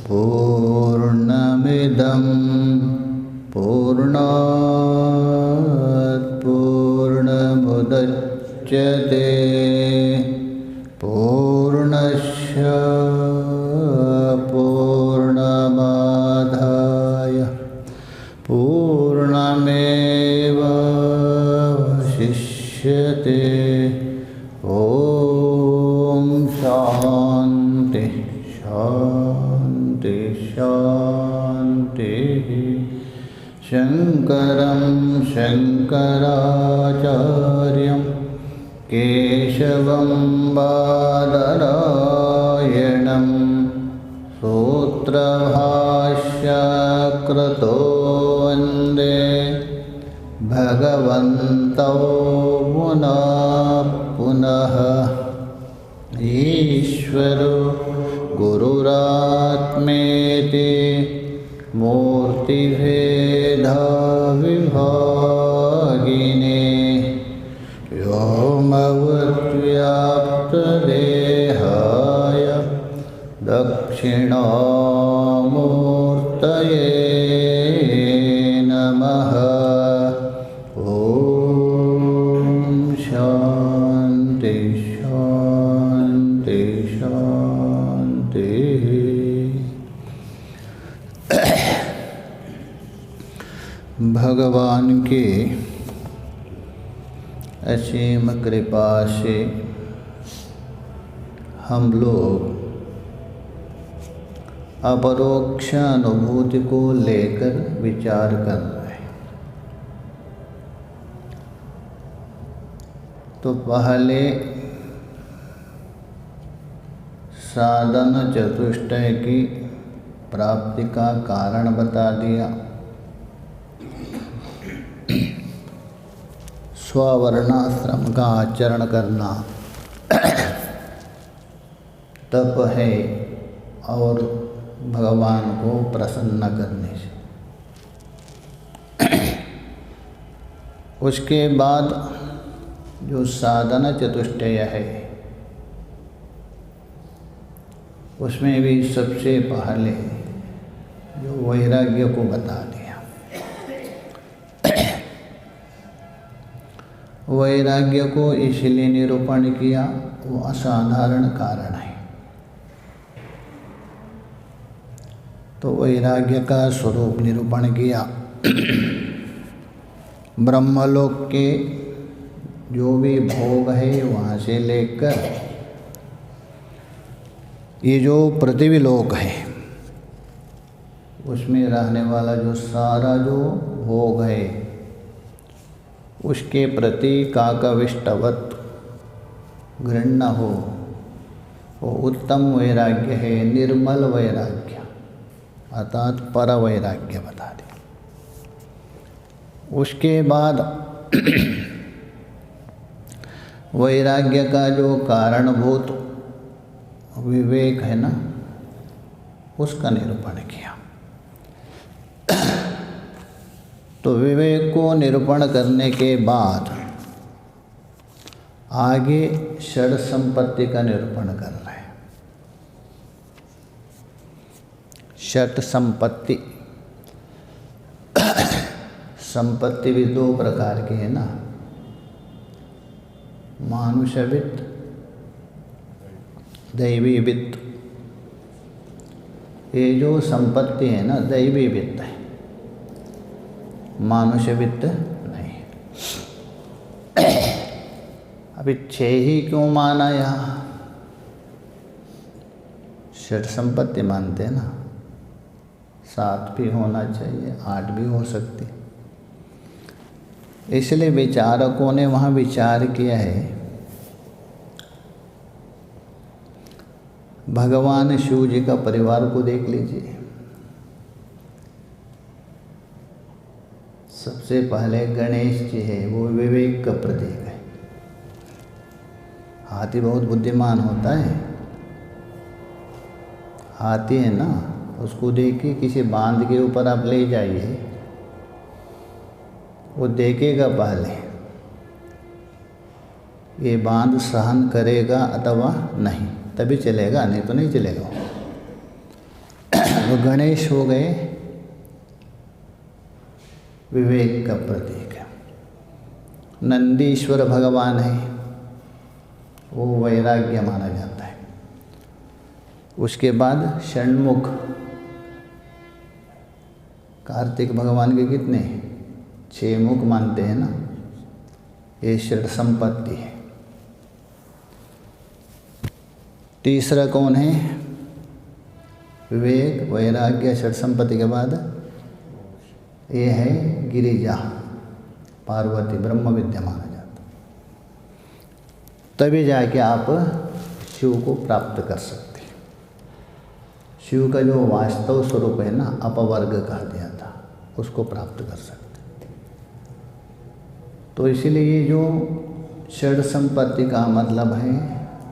पूर्णमिदं पूर्णात् पूर्णमुदच्यते पूर्णस्य पूर्णमादाय पूर्णमेवावशिष्यते। ॐ शान्ति शान्ति शान्तिः। शङ्करं शङ्कराचार्यं केशवं बादरायणं सूत्रभाष्यकृतो वन्दे भगवन्तौ पुनः पुनः। ईश्वरो गुरुरात्मेति मूर्तिभेदविभागिने व्योमवद्व्याप्तदेहाय दक्षिणामूर्तये नमः। ॐ शान्ति शान्ति शान्तिः। भगवान की असीम कृपा से हम लोग अपरोक्ष अनुभूति को लेकर विचार कर रहे हैं। तो पहले साधन चतुष्टय की प्राप्ति का कारण बता दिया। स्ववर्णाश्रम का आचरण करना तप है और भगवान को प्रसन्न करने से। उसके बाद जो साधन चतुष्टय है उसमें भी सबसे पहले जो वैराग्य को बता दिया। वैराग्य को इसलिए निरूपण किया, वो असाधारण कारण है। तो वैराग्य का स्वरूप निरूपण किया। ब्रह्मलोक के जो भी भोग है वहाँ से लेकर ये जो पृथ्वी लोक है उसमें रहने वाला जो सारा जो भोग है उसके प्रति काकविष्टवत घृणा हो, वो उत्तम वैराग्य है, निर्मल वैराग्य अर्थात पर वैराग्य बता दिया। उसके बाद वैराग्य का जो कारणभूत विवेक है ना, उसका निरूपण किया। तो विवेक को निरूपण करने के बाद आगे षड संपत्ति का निरूपण कर रहे हैं। षट संपत्ति संपत्ति भी दो प्रकार की है ना, मानुष वित्त, दैवी वित्त। ये जो संपत्ति है ना दैवी वित्त है, मानुष वित्त नहीं। अभी 6 ही क्यों माना यहाँ? षट संपत्ति मानते हैं ना, 7 भी होना चाहिए, 8 भी हो सकती। इसलिए विचारकों ने वहाँ विचार किया है, भगवान शिव जी का परिवार को देख लीजिए। सबसे पहले गणेश जी है, वो विवेक का प्रतीक है। हाथी बहुत बुद्धिमान होता है। हाथी है ना, उसको देखिए किसी बांध के ऊपर आप ले जाइए, वो देखेगा पहले ये बांध सहन करेगा अथवा नहीं, तभी चलेगा, नहीं तो नहीं चलेगा। तो गणेश हो गए विवेक का प्रतीक है। नंदीश्वर भगवान है, वो वैराग्य माना जाता है। उसके बाद षण्मुख कार्तिक भगवान के कितने 6 मुख मानते हैं ना, ये षड संपत्ति है। तीसरा कौन है? विवेक वैराग्य षड संपत्ति के बाद ये है गिरिजा पार्वती, ब्रह्म विद्या माना जाता। तभी जाके आप शिव को प्राप्त कर सकते हैं। शिव का जो वास्तव स्वरूप है ना, अपवर्ग कहा दिया था, उसको प्राप्त कर सकते हैं। तो इसीलिए ये जो षड संपत्ति का मतलब है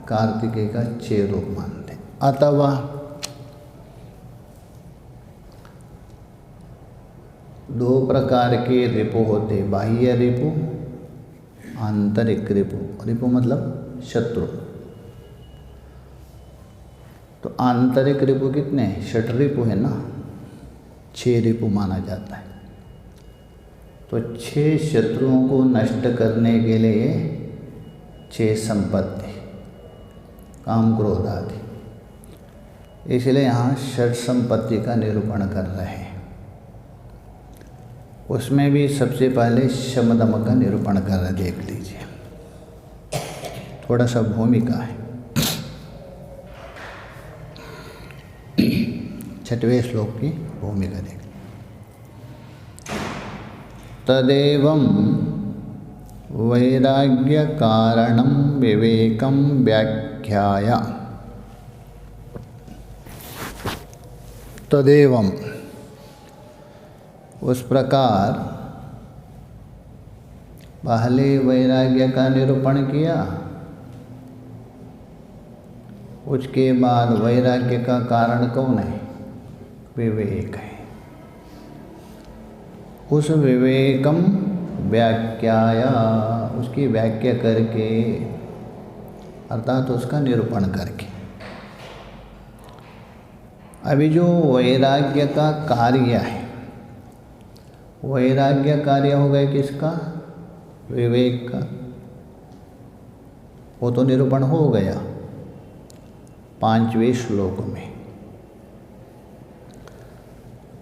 कार्तिकेय का 6 रूप मानते। अथवा दो प्रकार के रिपु होते, बाह्य रिपु, आंतरिक रिपु। रिपु मतलब शत्रु। तो आंतरिक रिपु कितने? षट रिपु है ना, 6 रिपु माना जाता है। तो 6 शत्रुओं को नष्ट करने के लिए 6 संपत्ति, काम क्रोध आदि, इसलिए यहाँ षट संपत्ति का निरूपण कर रहे हैं। उसमें भी सबसे पहले शम दम का निरूपण कर रहे, देख लीजिए, थोड़ा सा भूमिका है। 6वें श्लोक की भूमिका देख। तदेवं वैराग्य कारणं विवेकं व्याख्याय। तदेवं, उस प्रकार पहले वैराग्य का निरूपण किया, उसके बाद वैराग्य का कारण कौन है? विवेक है। उस विवेकम व्याख्याया, उसकी व्याख्या करके, अर्थात उसका निरूपण करके। अभी जो वैराग्य का कार्य है, वैराग्य कार्य हो गया किसका? विवेक का। वो तो निरूपण हो गया 5वें श्लोक में।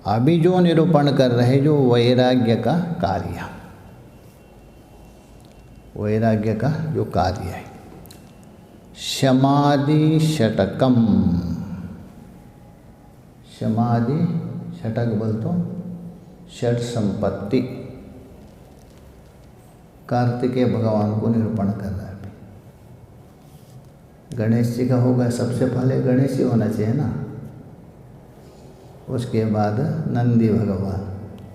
अभी जो निरूपण कर रहे, जो वैराग्य का कार्य, वैराग्य का जो कार्य है, समाधि षटकम। समाधि षटक बोल तो षट संपत्ति, कार्तिकेय भगवान को निरूपण कर रहा है। गणेश जी का होगा, सबसे पहले गणेश जी होना चाहिए ना, उसके बाद नंदी भगवान,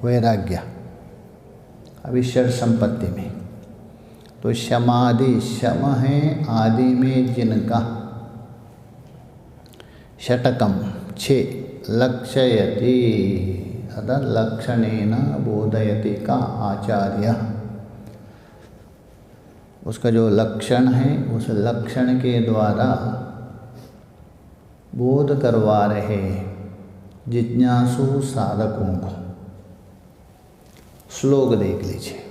वैराग्य। अभी षट संपत्ति में तो समाधि, शम है आदि में जिनका, षटकम 6, लक्षयति अर्थात लक्षणेन बोधयति का आचार्य। उसका जो लक्षण है, उस लक्षण के द्वारा बोध करवा रहे जिज्ञासु साधकों को। श्लोक देख लीजिए।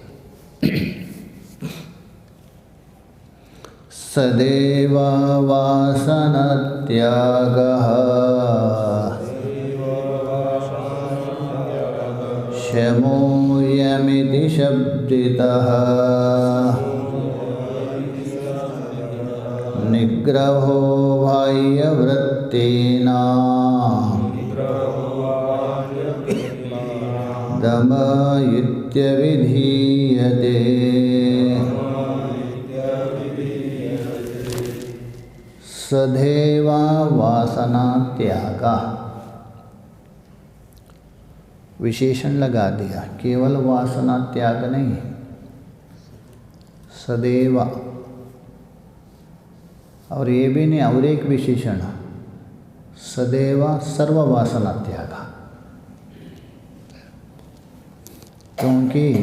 सदैव वासना त्यागः शमो यमिति शब्दितः निग्रहो बाह्यवृत्तेना दम इत्यभिधीयते। सदैव वासना त्यागा, विशेषण लगा दिया, केवल वासना त्याग नहीं, सदैव। और ये भी नहीं, और एक विशेषण, सदैव सर्व वासना त्यागा। क्योंकि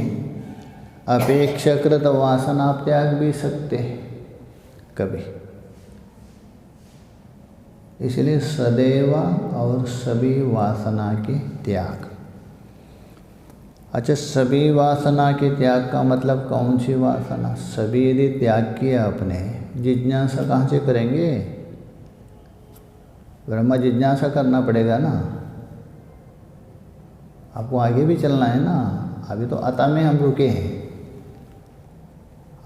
अपेक्षाकृत वासना आप त्याग भी सकते हैं कभी, इसलिए सदैव और सभी वासना के त्याग। अच्छा, सभी वासना के त्याग का मतलब कौन सी वासना? सभी यदि त्याग किया आपने, जिज्ञासा कहाँ से करेंगे? ब्रह्म जिज्ञासा करना पड़ेगा ना, आपको आगे भी चलना है ना। अभी तो अता में हम रुके हैं,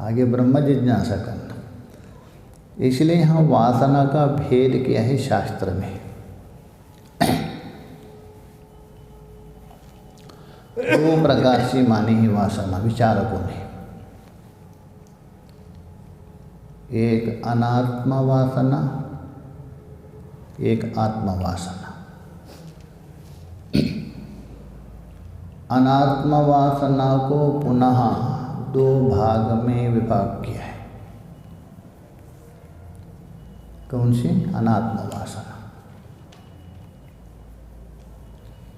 आगे ब्रह्म जिज्ञासा करना। इसलिए यहाँ वासना का भेद किया है शास्त्र में। दो प्रकार से मानी है वासना विचारकों ने, एक अनात्म वासना, एक आत्म वासना। अनात्म वासना को पुनः दो भाग में विभाग किया है। कौन सी? अनात्म वासना।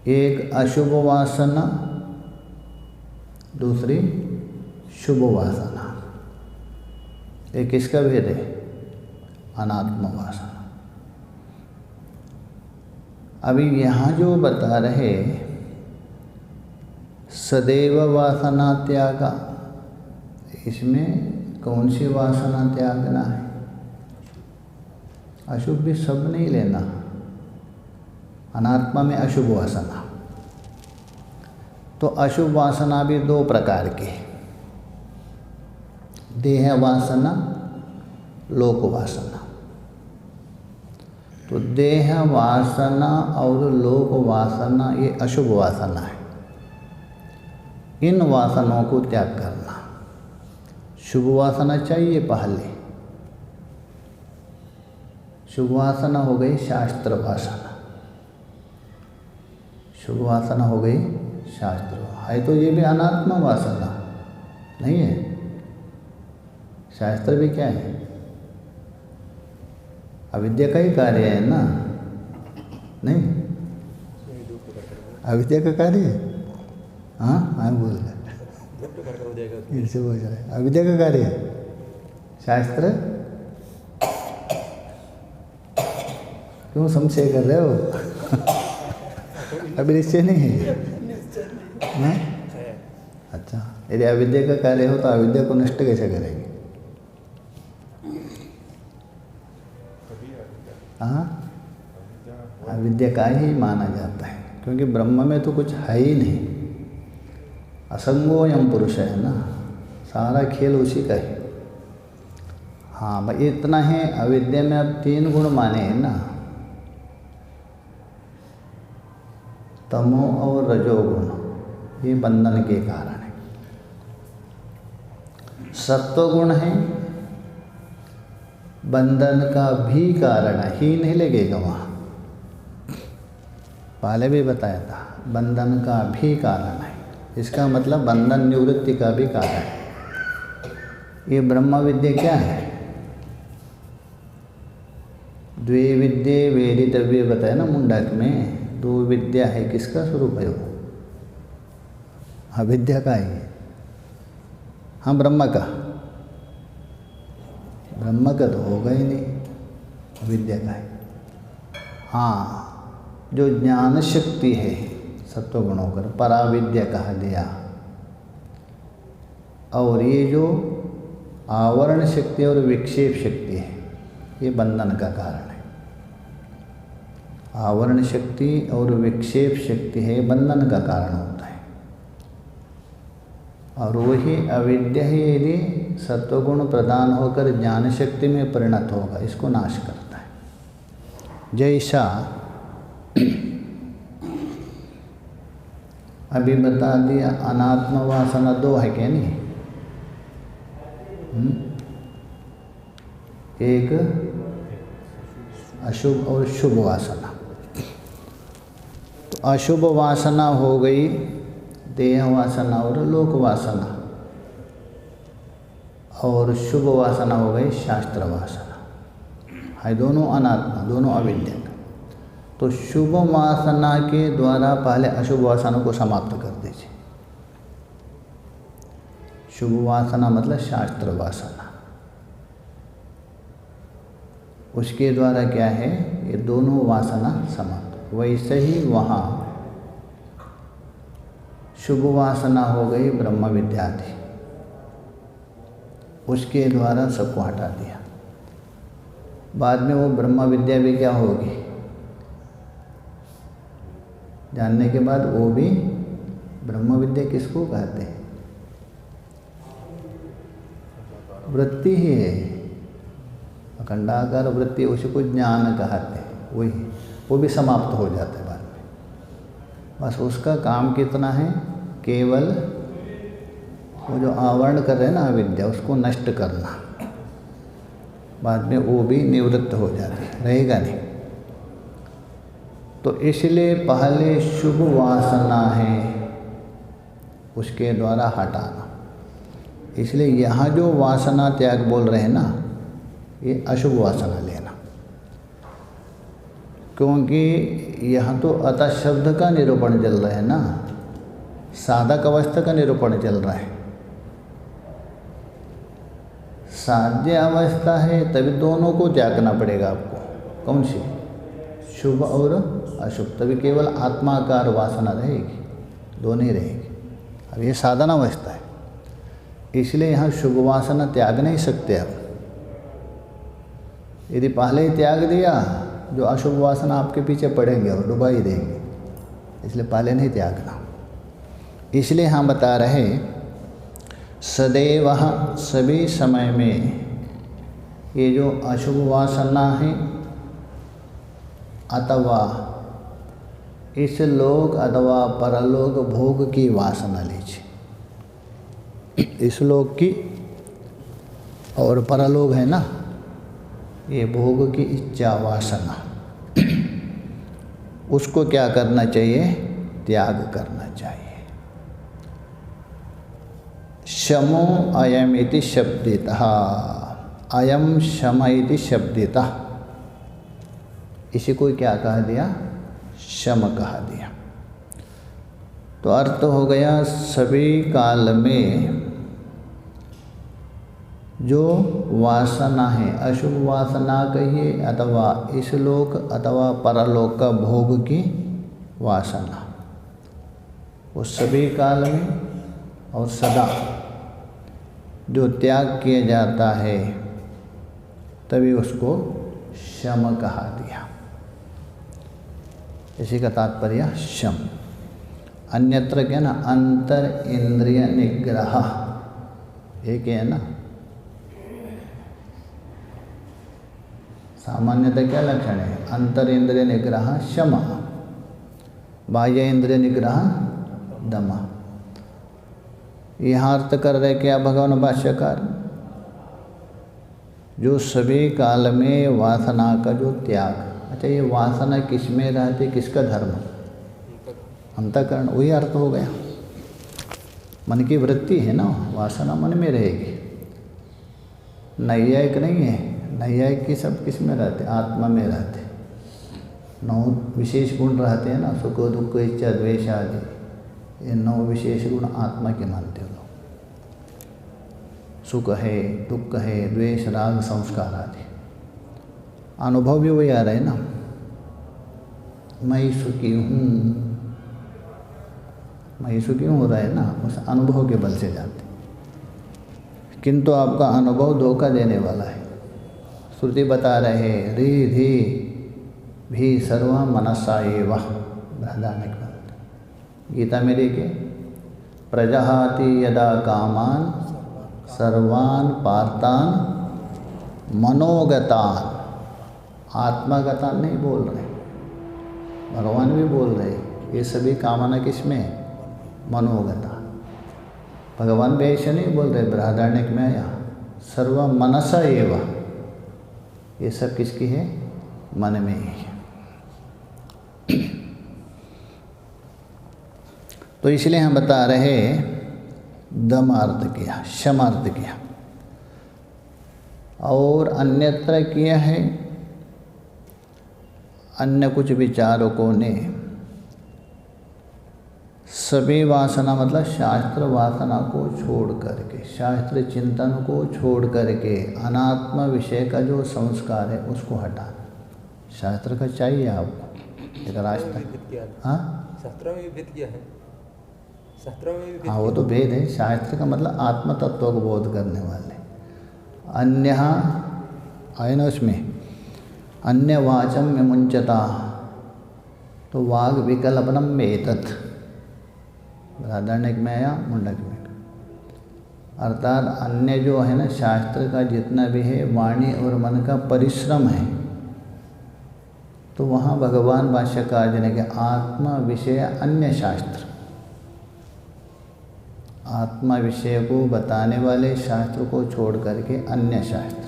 एक अशुभ वासना, दूसरी शुभ वासना। एक किसका भेद है? अनात्म वासना। अभी यहाँ जो बता रहे सदैव वासना त्यागा, इसमें कौन सी वासना त्यागना है? अशुभ भी सब नहीं लेना। अनात्मा में अशुभ वासना, तो अशुभ वासना भी दो प्रकार के, देह वासना, लोक वासना। तो देह वासना और लोक वासना ये अशुभ वासना है। इन वासनाओं को त्याग करना। शुभ वासना चाहिए पहले। शुभ वासना हो गई शास्त्र वासना। शुभ वासना हो गई शास्त्र है, तो ये भी अनात्म वासना नहीं है। शास्त्र भी क्या है? अविद्या का ही कार्य है ना, नहीं? अविद्या का कार्य है। हाँ हाँ बोल रहे, इनसे बोल रहे अविद्या का कार्य है शास्त्र। क्यों संशय कर रहे हो? अभी निश्चय नहीं है ना? अच्छा, यदि अविद्या का कार्य हो तो अविद्या को नष्ट कैसे करेंगे? हाँ, अविद्या का ही माना जाता है, क्योंकि ब्रह्म में तो कुछ है ही नहीं। असंगोयम पुरुष है ना, सारा खेल उसी का है। हाँ भाई, इतना है अविद्या में अब तीन गुण माने हैं ना, तमो और रजोगुण, ये बंधन के कारण है। सत्वगुण है, बंधन का भी कारण है, ही नहीं लगेगा वहाँ, पहले भी बताया था, बंधन का भी कारण है। इसका मतलब बंधन निवृत्ति का भी कारण है। ये ब्रह्म विद्या क्या है? द्वे विद्ये वेदितव्ये बताया ना मुंडक में। दो विद्या है, किसका स्वरूप है वो? अविद्या का है। हाँ, ब्रह्म का। ब्रह्म का तो होगा ही नहीं, विद्या का है। हाँ, जो ज्ञान शक्ति है सत्वगुणों कर पराविद्या कहा दिया, और ये जो आवरण शक्ति और विक्षेप शक्ति है, ये बंधन का कारण है। आवरण शक्ति और विक्षेप शक्ति है, बंधन का कारण होता है। और वही अविद्या ही यदि सत्वगुण प्रदान होकर ज्ञान शक्ति में परिणत होगा, इसको नाश करता है। जैसा अभी बता दिया, अनात्म वासना दो है क्या नहीं? एक अशुभ और शुभ वासना। तो अशुभ वासना हो गई देह वासना और लोक वासना, और शुभ वासना हो गई शास्त्र वासना। है दोनों अनात्मा, दोनों अविद्या। तो शुभ वासना के द्वारा पहले अशुभ वासना को समाप्त कर दीजिए। शुभ वासना मतलब शास्त्र वासना, उसके द्वारा क्या है, ये दोनों वासना समाप्त। वैसे ही वहाँ शुभ वासना हो गई ब्रह्म विद्या थी, उसके द्वारा सबको हटा दिया। बाद में वो ब्रह्म विद्या भी क्या होगी, जानने के बाद वो भी ब्रह्म विद्या किसको कहते हैं, वृत्ति ही है, अखंडाकार वृत्ति, उसी को ज्ञान कहते हैं। वही वो भी समाप्त हो जाता है बाद में। बस उसका काम कितना है, केवल वो जो आवरण कर रहे हैं ना अविद्या, उसको नष्ट करना। बाद में वो भी निवृत्त हो जाती है, रहेगा नहीं। तो इसलिए पहले शुभ वासना है, उसके द्वारा हटाना। इसलिए यहाँ जो वासना त्याग बोल रहे हैं ना, ये अशुभ वासना लेना, क्योंकि यहाँ तो अतः शब्द का निरूपण चल रहा है ना, साधक अवस्था का निरूपण चल रहा है। साध्य अवस्था है तभी दोनों को त्यागना पड़ेगा आपको। कौन सी, शुभ और अशुभ, तभी केवल आत्माकार वासना रहेगी, दोनों ही रहेगी। अब ये साधना अवस्था है, इसलिए यहाँ शुभ वासना त्याग नहीं सकते आप। यदि पहले ही त्याग दिया, जो अशुभ वासना आपके पीछे पड़ेंगे और डुबा ही देंगे, इसलिए पहले नहीं त्यागना। इसलिए हम बता रहे सदैव, सभी समय में ये जो अशुभ वासना है अथवा इस लोक अथवा परलोक भोग की वासना लीजिए। इस लोक की और परलोक है ना, ये भोग की इच्छा वासना, उसको क्या करना चाहिए, त्याग करना चाहिए। शमो अयम इति शब्दितः, अयम शम इति शब्दितः, इसी को क्या कह दिया, शम कह दिया। तो अर्थ हो गया सभी काल में जो वासना है, अशुभ वासना कहिए अथवा इस लोक अथवा परलोक का भोग की वासना, वो सभी काल में और सदा जो त्याग किया जाता है, तभी उसको शम कहा दिया। इसी का तात्पर्य शम। अन्यत्र क्या ना, अंतर इंद्रिय निग्रह, एक है ना। सामान्यतः क्या लक्षण है, अंतर इंद्रिय निग्रह शम, बाह्य इंद्रिय निग्रह दम। यहाँ अर्थ कर रहे क्या भगवान भाष्यकार, जो सभी काल में वासना का जो त्याग। अच्छा, ये वासना किस में रहती, किसका धर्म, अंतःकरण, वही अर्थ हो गया। मन की वृत्ति है ना, वासना मन में रहेगी। नैयायिक नहीं है, नैयायिक की सब किस में रहते, आत्मा में रहते। 9 विशेष गुण रहते हैं ना, सुख दुख इच्छा द्वेष आदि, ये 9 विशेष गुण आत्मा के मानते हो लोग। सुख है, दुख है, द्वेष, राग, संस्कार आदि। अनुभव भी वही आ रहा है ना, मैं सुखी हूँ, मैं सुखी हो रहा है ना, उस अनुभव के बल से जाते। किंतु आपका अनुभव धोखा देने वाला है। श्रुति बता रहे रिधि भी सर्व मनसा एव, बृहदारण्यक ग्रंथ। गीता में देखिए, प्रजहाति यदा कामान सर्वान पार्थान मनोगतान, आत्मागतान नहीं बोल रहे, भगवान भी बोल रहे, ये सभी कामना किसमें, मनोगता। भगवान भी ऐसे नहीं बोल रहे, बृहदारण्यक में आया सर्व मनसा एव, ये सब किसकी है, मन में ही है। तो इसलिए हम बता रहे दम अर्थ किया, शम अर्थ किया, और अन्यत्र किया है अन्य कुछ विचारकों ने सभी वासना मतलब शास्त्र वासना को छोड़ करके, शास्त्र चिंतन को छोड़ करके अनात्म विषय का जो संस्कार है उसको हटाना। शास्त्र का चाहिए आपको एक रास्ता। हाँ, शास्त्रों में भी भेद किया है, शास्त्रों में भी भेद। हाँ, वो तो भेद है। शास्त्र का मतलब आत्म तत्व को बोध करने वाले। अन्य है ना उसमें, अन्य वाचम में मुंचता, तो वाग विकल्पनम में एतत्, बृहदारण्यक में या मुंडक में। अर्थात अन्य जो है ना शास्त्र का जितना भी है वाणी और मन का परिश्रम है, तो वहाँ भगवान भाष्यकार जी ने कि आत्मा विषय अन्य शास्त्र, आत्मा विषय को बताने वाले शास्त्र को छोड़ करके अन्य शास्त्र।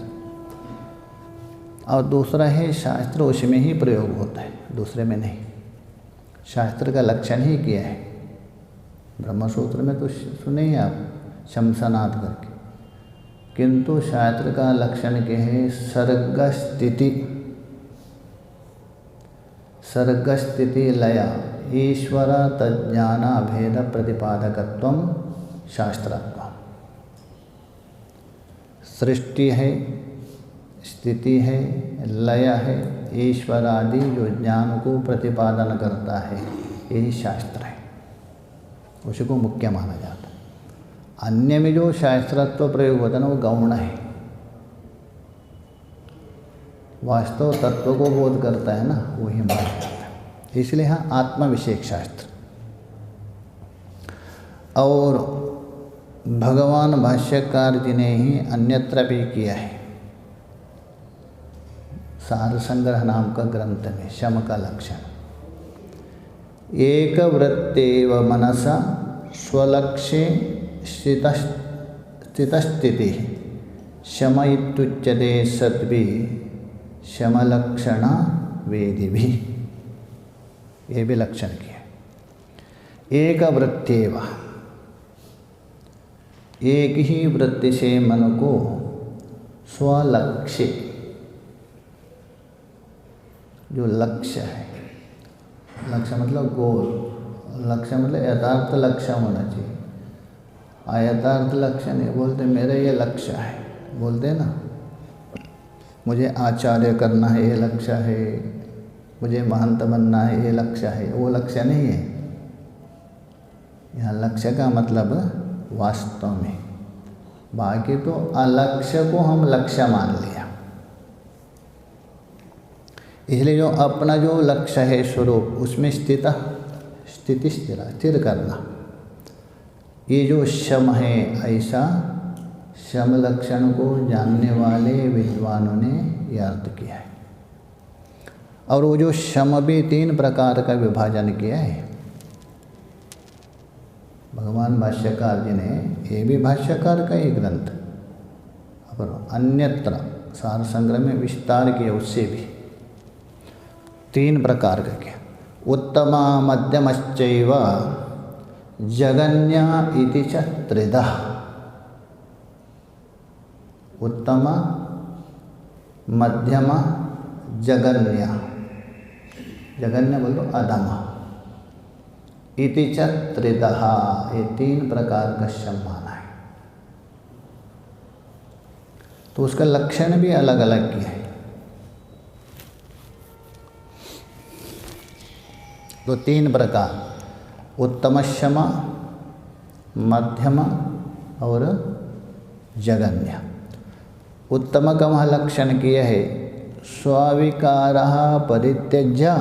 और दूसरा है शास्त्र उसमें ही प्रयोग होता है, दूसरे में नहीं। शास्त्र का लक्षण ही किया है, ब्रह्मसूत्र में तो सुने ही आप शमसनाद करके, किंतु शास्त्र का लक्षण क्या है? सर्ग स्थिति, सर्ग स्थिति लय ईश्वर तज्ज्ञान भेद प्रतिपादकत्वम शास्त्रत्व। सृष्टि है, स्थिति है, लय है, ईश्वर आदि जो ज्ञान को प्रतिपादन करता है, यही शास्त्र है, उसी को मुख्य माना जाता है। अन्य में जो शास्त्रत्व प्रयोग होता है ना, वो गौण है, वास्तव तत्व को बोध करता है ना, वही माना जाता है। इसलिए हाँ, आत्मा विषयक शास्त्र। और भगवान भाष्यकार जी ने ही अन्यत्र भी किया है, सार संग्रह नाम का ग्रंथ में शम का लक्षण। एक वृत्तेव मनसा स्वलक्ष्ये स्थितस्थिति शम इत्युच्यते सद्भिः शमलक्षण वेदिभिः। ये भी लक्षण किया। एक वृत्तेव, एक ही वृत्ति से मन को स्वलक्ष्य, जो लक्ष्य है, लक्ष्य मतलब गोल, लक्ष्य मतलब यथार्थ लक्ष्य होना चाहिए। अयथार्थ लक्ष्य नहीं बोलते, मेरा ये लक्ष्य है बोलते ना, मुझे आचार्य करना है ये लक्ष्य है, मुझे महंत बनना है ये लक्ष्य है, वो लक्ष्य नहीं है। यहाँ लक्ष्य का मतलब वास्तव में, बाकी तो अलक्ष्य को हम लक्ष्य मान लिया। इसलिए जो अपना जो लक्ष्य है स्वरूप, उसमें स्थिति स्थिर करना, ये जो शम है, ऐसा शम लक्षण को जानने वाले विद्वानों ने यह अर्थ किया है। और वो जो शम भी 3 प्रकार का विभाजन किया है भगवान भाष्यकार जी ने, ये भी भाष्यकार का ही ग्रंथ, और अन्यत्र सार संग्रह में विस्तार किया, उससे भी 3 प्रकार का किया। उत्तमा मध्यमश्चैव जगन्या इति च त्रिधा। उत्तम, मध्यम, जगन्य, जगन्य बोलो अधम, इति च त्रिधा, ये 3 प्रकार का शम माना है। तो उसका लक्षण भी अलग अलग किया है। तो 3 प्रकार, उत्तम शम, मध्यम और जगन्य। उत्तम का वहाँ लक्षण किया है, स्वाविकारः परित्यज्य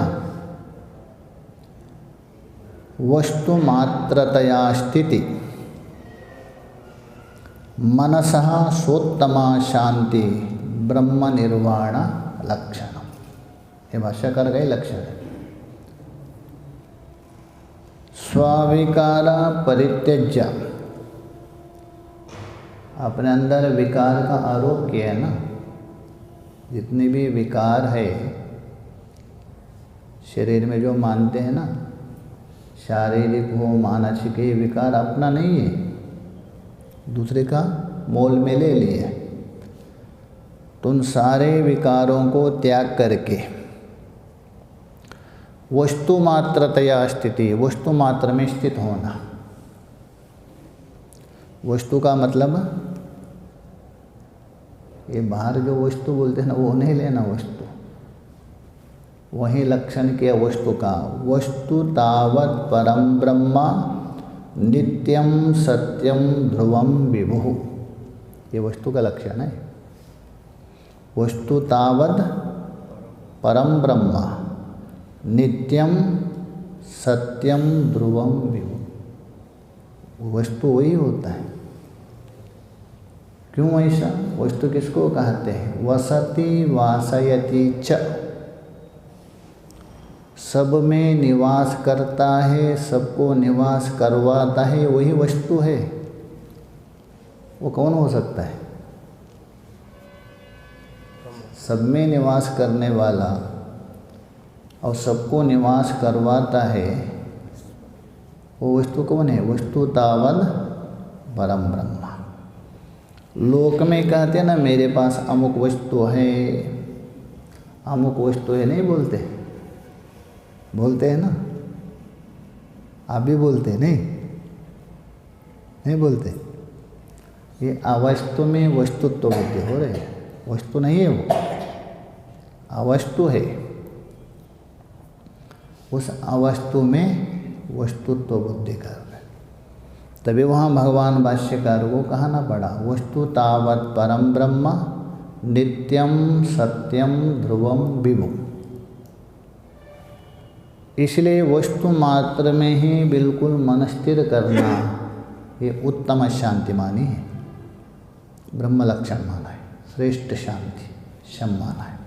वस्तु मात्रतया स्थिति मनसः सोत्तमा शांति ब्रह्म निर्वाण लक्षण। ये भाष्यकार का ही लक्षण है। स्वाविकार परित्यज्य, अपने अंदर विकार का आरोप किया है ना, जितने भी विकार है शरीर में जो मानते हैं ना, शारीरिक हो मानसिक, ये विकार अपना नहीं है, दूसरे का मोल में ले लिया। तो उन सारे विकारों को त्याग करके वस्तु मात्रतया स्थिति, वस्तु मात्र में स्थित होना। वस्तु का मतलब ये बाहर जो वस्तु बोलते हैं ना, वो नहीं लेना वस्तु, वही लक्षण किया वस्तु का। वस्तु तावत् परम ब्रह्म नित्यम सत्यम ध्रुवम विभु, ये वस्तु का लक्षण है। वस्तु तावत् परम ब्रह्म नित्यम सत्यम ध्रुवम विभु, वस्तु वही होता है। क्यों ऐसा? वस्तु किसको कहते हैं? वसति वासयति च, सब में निवास करता है, सबको निवास करवाता है, वही वस्तु है। वो कौन हो सकता है? सब में निवास करने वाला और सबको निवास करवाता है, वो वस्तु कौन है? वस्तु तावत् परम ब्रह्म। लोक में कहते हैं ना, मेरे पास अमुक वस्तु है, अमुक वस्तु है, नहीं बोलते? बोलते हैं ना? आप भी बोलते हैं? नहीं बोलते? ये अवस्तु में वस्तुत्व बुद्धि हो रही है, वस्तु नहीं है, वो अवस्तु है। उस अवस्तु में वस्तुत्व बुद्धि कर रहे, तभी वहाँ भगवान भाष्यकार को कहना पड़ा वस्तु तावत् परम ब्रह्म नित्यम सत्यम ध्रुवम विभु। इसलिए वस्तु मात्र में ही बिल्कुल मन स्थिर करना, ये उत्तम शांति मानी है, ब्रह्म लक्षण माना है, श्रेष्ठ शांति शम माना है।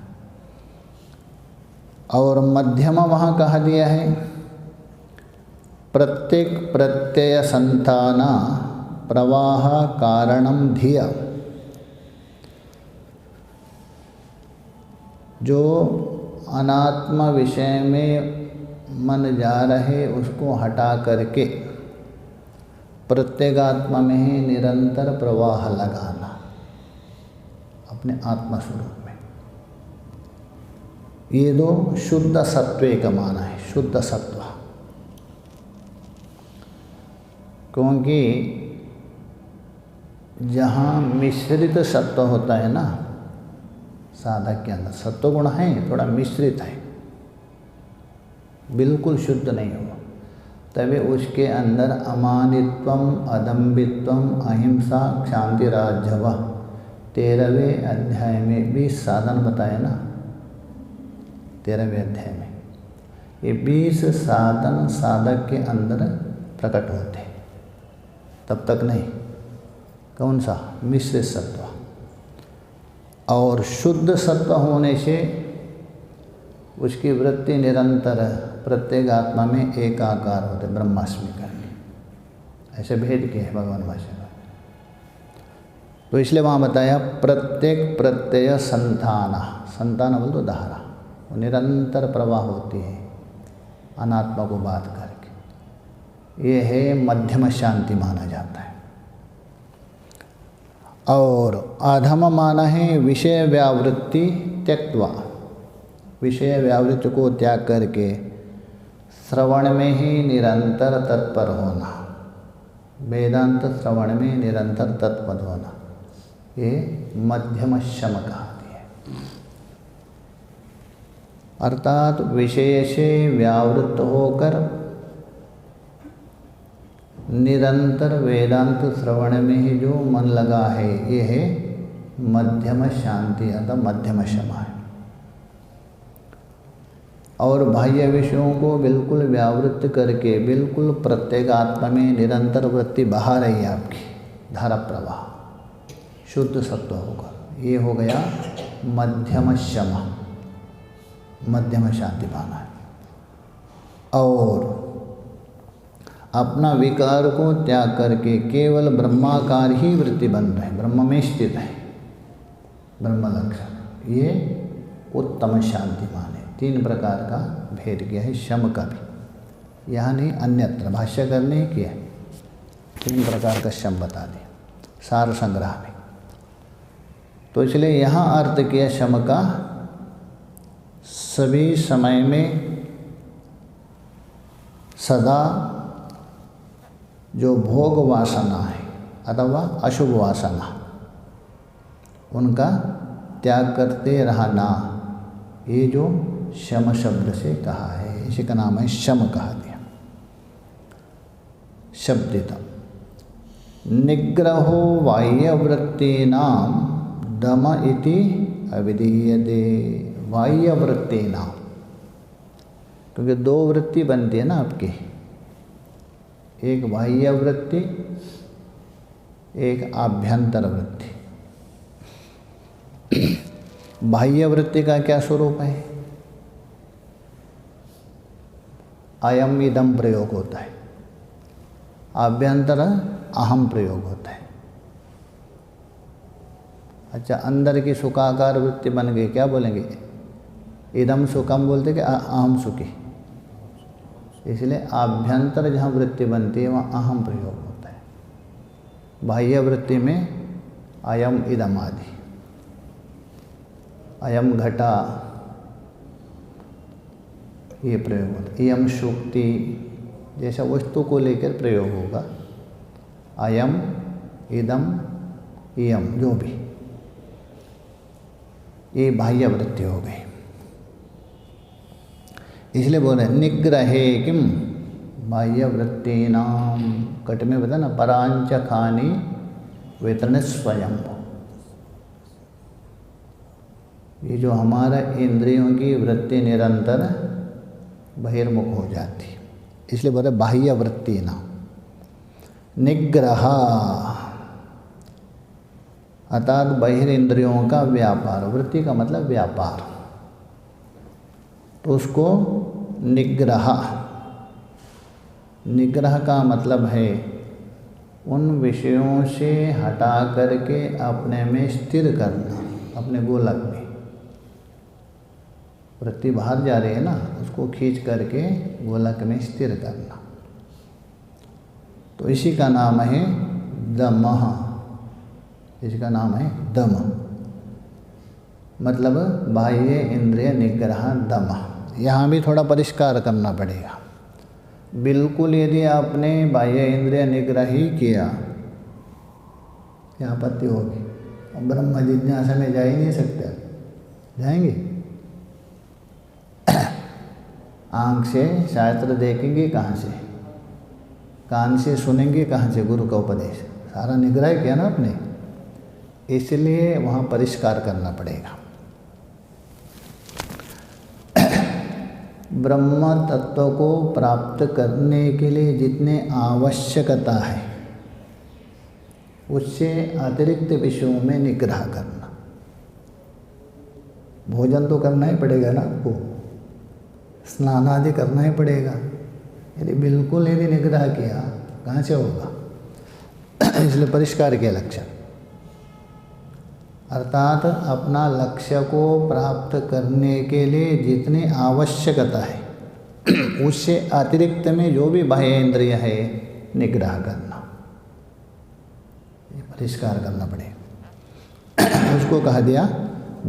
और मध्यम वहाँ कहा दिया है प्रत्येक प्रत्यय संताना प्रवाह कारणम धिया, जो अनात्म विषय में मन जा रहे उसको हटा करके प्रत्येगात्मा में ही निरंतर प्रवाह लगाना अपने आत्मा स्वरूप में। ये दो शुद्ध सत्व का माना है, शुद्ध सत्व। क्योंकि जहाँ मिश्रित सत्व होता है ना, साधक के अंदर सत्व गुण है, थोड़ा मिश्रित है, बिल्कुल शुद्ध नहीं हुआ, तभी उसके अंदर अमानित्वम अदम्बित्वम अहिंसा क्षांति राजव 13वें अध्याय में 20 साधन बताए ना, 13वें अध्याय में ये 20 साधन साधक के अंदर प्रकट होते हैं, तब तक नहीं। कौन सा? मिश्रित सत्व। और शुद्ध सत्व होने से उसकी वृत्ति निरंतर प्रत्येक आत्मा में एकाकार होते, ब्रह्मास्मि करके, ऐसे भेद किए हैं भगवान भाषा में। तो इसलिए वहाँ बताया प्रत्येक प्रत्यय संताना, संतान बोल तो धारा, वो निरंतर प्रवाह होती है अनात्मा को बात करके, ये है मध्यम शांति माना जाता है। और अधम माना है विषय व्यावृत्ति त्यक्त्वा, विषय व्यावृत्ति को त्याग करके श्रवण में ही निरंतर तत्पर होना, वेदांत श्रवण में निरंतर तत्पर होना, ये मध्यम शम कहती है। अर्थात विषय से व्यावृत्त होकर निरंतर वेदांत श्रवण में ही जो मन लगा है, ये है मध्यम शांति अथवा मध्यम शम है। और बाह्य विषयों को बिल्कुल व्यावृत्त करके बिल्कुल प्रत्येक आत्मा में निरंतर वृत्ति बहा रही है आपकी धारा प्रवाह, शुद्ध सत्व होगा, ये हो गया मध्यम शम, मध्यम शांति पाना है। और अपना विकार को त्याग करके केवल ब्रह्माकार ही वृत्ति बन रहे, ब्रह्म में स्थित है, ब्रह्म लक्षण, ये उत्तम शांति माने। 3 प्रकार का भेद किया है शम का भी, यहाँ नहीं अन्यत्र भाष्यकर ने किया, 3 प्रकार का शम बता दिया सार संग्रह में। तो इसलिए यहाँ अर्थ किया शम का, सभी समय में सदा जो भोग वासना है अथवा अशुभ वासना उनका त्याग करते रहना, ये जो शम शब्द से कहा है, इसी का नाम है शम कहा दिया। शब्दितम निग्रहो बाह्यवृत्तीनां दम इति अविधीयते। बाह्यवृत्तीनां, क्योंकि दो वृत्ति बनती है ना आपकी, एक बाह्य वृत्ति, एक आभ्यंतर वृत्ति। बाह्य वृत्ति का क्या स्वरूप है? अयम इदम प्रयोग होता है। आभ्यंतर अहम प्रयोग होता है। अच्छा, अंदर की सुखाकार वृत्ति बन गई, क्या बोलेंगे? इदम सुखम बोलते कि अहम सुखी। इसलिए आभ्यंतर जहाँ वृत्ति बनती है वहाँ अहम प्रयोग होता है। बाह्य वृत्ति में अयम इदम आदि, अयम घटा, ये प्रयोग होता है। इयम शुक्ति जैसा वस्तु को लेकर प्रयोग होगा। अयम इदम इयम जो भी, ये बाह्य वृत्ति हो गई। इसलिए बोल रहे निग्रहे किम बाह्य वृत्तीनाम, कट में बता ना, परांच खानी वेतन स्वयं। ये जो हमारा इंद्रियों की वृत्ति निरंतर बहिर्मुख हो जाती, इसलिए बोले बाह्य वृत्ति ना। निग्रह अर्थात बहिर्इंद्रियों का व्यापार, वृत्ति का मतलब व्यापार, तो उसको निग्रह, निग्रह का मतलब है उन विषयों से हटा करके अपने में स्थिर करना, अपने गोलक में। वृत्ति बाहर जा रही है ना, उसको खींच करके गोलक में स्थिर करना, तो इसी का नाम है दमः। इसका नाम है दम, मतलब बाह्य इंद्रिय निग्रह दमः। यहाँ भी थोड़ा परिष्कार करना पड़ेगा। बिल्कुल यदि आपने बाह्य इंद्रिय निग्रह ही किया, क्या आपत्ति होगी? अब ब्रह्म जिज्ञासा में जा ही नहीं सकते। जाएंगे? आँख से शास्त्र देखेंगे कहाँ से, कान से सुनेंगे कहाँ से? गुरु का उपदेश। सारा निग्रह किया ना आपने, इसलिए वहाँ परिष्कार करना पड़ेगा। ब्रह्म तत्व को प्राप्त करने के लिए जितने आवश्यकता है उससे अतिरिक्त विषयों में निग्रह करना। भोजन तो करना ही पड़ेगा ना आपको, स्नान आदि करना ही पड़ेगा। यदि बिल्कुल यदि निग्रह किया कहाँ से होगा? इसलिए परिष्कार के लक्षण, अर्थात अपना लक्ष्य को प्राप्त करने के लिए जितनी आवश्यकता है उससे अतिरिक्त में जो भी बाह्य इंद्रिय है निग्रह करना, ये परिष्कार करना पड़ेगा। उसको कहा दिया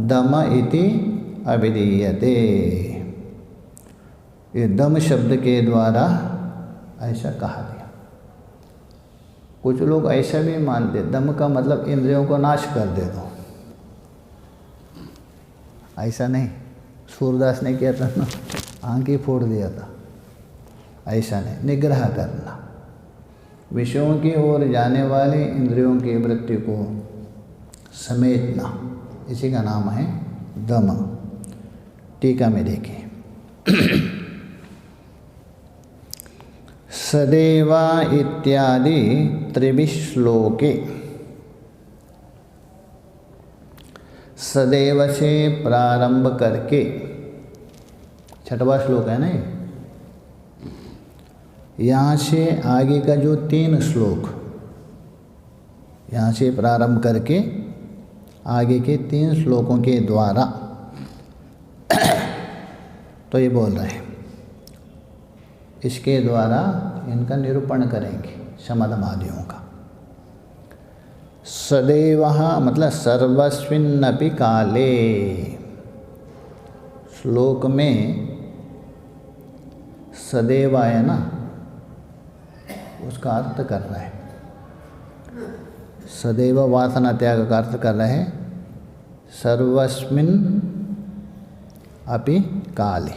दम इति अविधीयते। ये दम शब्द के द्वारा ऐसा कहा दिया। कुछ लोग ऐसा भी मानते, दम का मतलब इंद्रियों को नाश कर दे दो। ऐसा नहीं, सूरदास ने किया था ना, आँख ही फोड़ दिया था। ऐसा नहीं, निग्रह करना, विषयों की ओर जाने वाली इंद्रियों की वृत्ति को समेटना, इसी का नाम है दम। टीका में देखिए सदेवा इत्यादि त्रिविश्लोके, सदैव से प्रारंभ करके, छठवां श्लोक है ना ये, यहाँ से आगे का जो 3 श्लोक, यहाँ से प्रारंभ करके आगे के 3 श्लोकों के द्वारा तो ये बोल रहे हैं, इसके द्वारा इनका निरूपण करेंगे शमदमादियों का। सदैवः मतलब सर्वस्मिन्नपि काले, श्लोक में सदैव है ना, उसका अर्थ कर रहे हैं। सदैव वासना त्याग का अर्थ कर रहे हैं सर्वस्मिन अपि काले,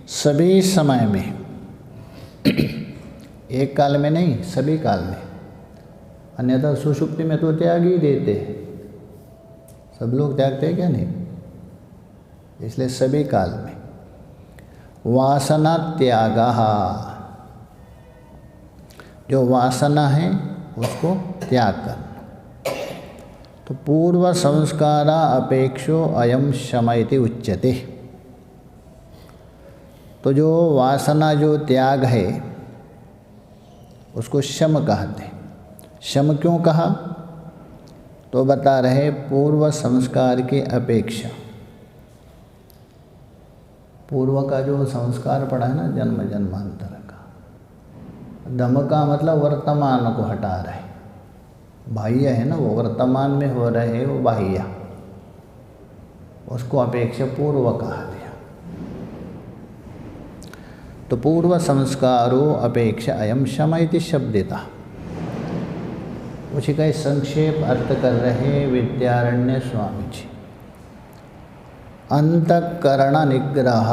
सभी समय में, एक काल में नहीं, सभी काल में। अन्यथा सुषुप्ति में तो त्याग ही देते हैं, सब लोग त्यागते हैं क्या? नहीं। इसलिए सभी काल में वासना त्यागा, जो वासना है उसको त्याग करना। तो पूर्व संस्कारा अपेक्षो अयम शम इति उच्यते। तो जो वासना जो त्याग है उसको शम कहते हैं। शम क्यों कहा? तो बता रहे पूर्व संस्कार की अपेक्षा। पूर्व का जो संस्कार पड़ा है ना, जन्म जन्मांतर का, दम का मतलब वर्तमान को हटा रहे, बाह्य है ना, वो वर्तमान में हो रहे वो बाह्य, उसको अपेक्षा पूर्व कहा दिया। तो पूर्व संस्कारो अपेक्षा अयम शम इति शब्दिता, उसी का संक्षेप अर्थ कर रहे विद्यारण्य स्वामी जी। अंतःकरण निग्रह,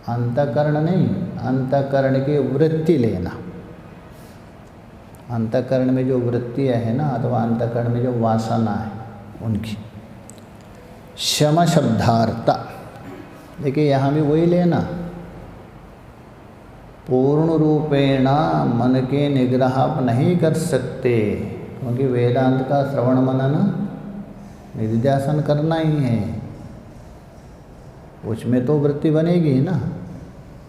अंतःकरण नहीं, अंतःकरण की वृत्ति लेना। अंतःकरण में जो वृत्तियाँ है ना, अथवा अंतःकरण में जो वासना है उनकी शम शब्दार्थ। देखिए यहाँ भी वही लेना, पूर्ण रूपेण मन के निग्रह आप नहीं कर सकते, क्योंकि वेदांत का श्रवण मनन निधिध्यासन करना ही है, उसमें तो वृत्ति बनेगी ही ना।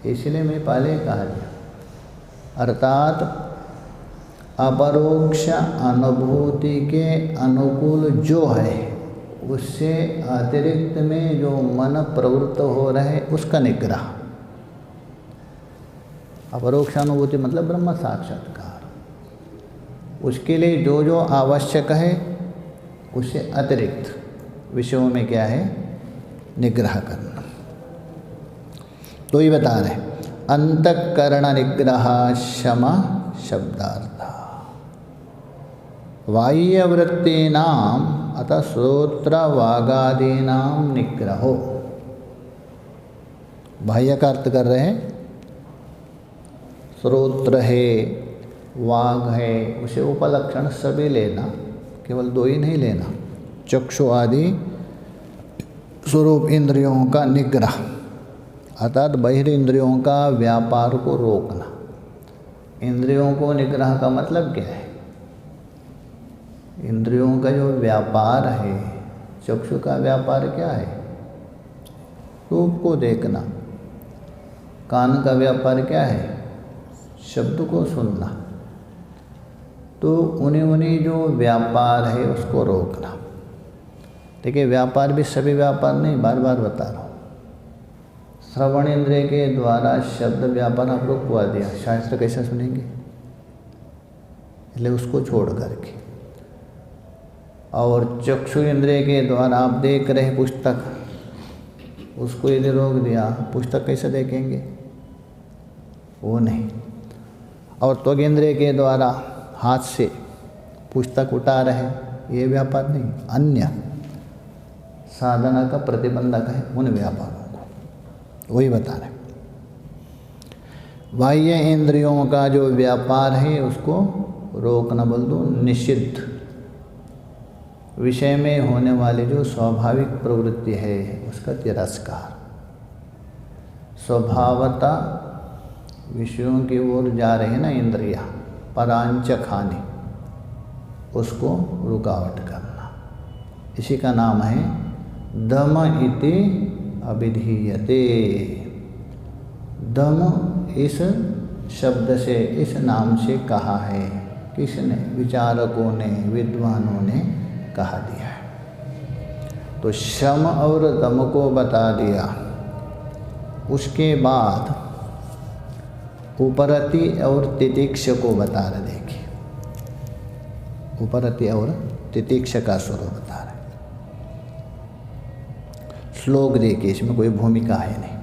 इसलिए मैं पहले कहा दिया, अर्थात अपरोक्ष अनुभूति के अनुकूल जो है उससे अतिरिक्त में जो मन प्रवृत्त हो रहे उसका निग्रह। अपरोक्षानुभूति मतलब ब्रह्म साक्षात्कार, उसके लिए जो जो आवश्यक है उससे अतिरिक्त विषयों में क्या है? निग्रह करना। तो ये बता रहे अंतःकरण निग्रह शम शब्दार्थ। बाह्यवृत्तीनाम अतः श्रोत्र वागादीनाम निग्रहो। बाह्य का अर्थ कर रहे हैं श्रोत्र है, वाग है, उसे उपलक्षण सभी लेना, केवल दो ही नहीं लेना। चक्षु आदि स्वरूप इंद्रियों का निग्रह, अर्थात बहिर्इंद्रियों का व्यापार को रोकना। इंद्रियों को निग्रह का मतलब क्या है? इंद्रियों का जो व्यापार है, चक्षु का व्यापार क्या है? रूप को देखना। कान का व्यापार क्या है? शब्द को सुनना। तो उन्हीं जो व्यापार है उसको रोकना। देखिए व्यापार भी सभी व्यापार नहीं, बार बार बता रहा हूँ। श्रवण इंद्रिय के द्वारा शब्द व्यापार आप रुकवा दिया, शास्त्र कैसे सुनेंगे? इसलिए उसको छोड़ करके, और चक्षु इंद्रिय के द्वारा आप देख रहे पुस्तक, उसको यदि रोक दिया, पुस्तक कैसे देखेंगे? वो नहीं। और त्वग इंद्रिय के द्वारा हाथ से पुस्तक उठा रहे, ये व्यापार नहीं, अन्य साधना का प्रतिबंधक है उन व्यापारों को, वही बता रहे। बाह्य इंद्रियों का जो व्यापार है उसको रोकना, बोल दो निषिद्ध। विषय में होने वाली जो स्वाभाविक प्रवृत्ति है उसका तिरस्कार। स्वभावता विषयों की ओर जा रही है ना इंद्रियां, परांच खाने, उसको रुकावट करना, इसी का नाम है दम इति अभिधीयते। दम इस शब्द से, इस नाम से कहा है, किसने? विचारकों ने, विद्वानों ने कहा दिया है। तो शम और दम को बता दिया, उसके बाद उपरति और तितिक्ष को बता रहे। देखिए उपरति और तितिक्ष का स्वरूप बता रहे। श्लोक देखिए, इसमें कोई भूमिका है नहीं।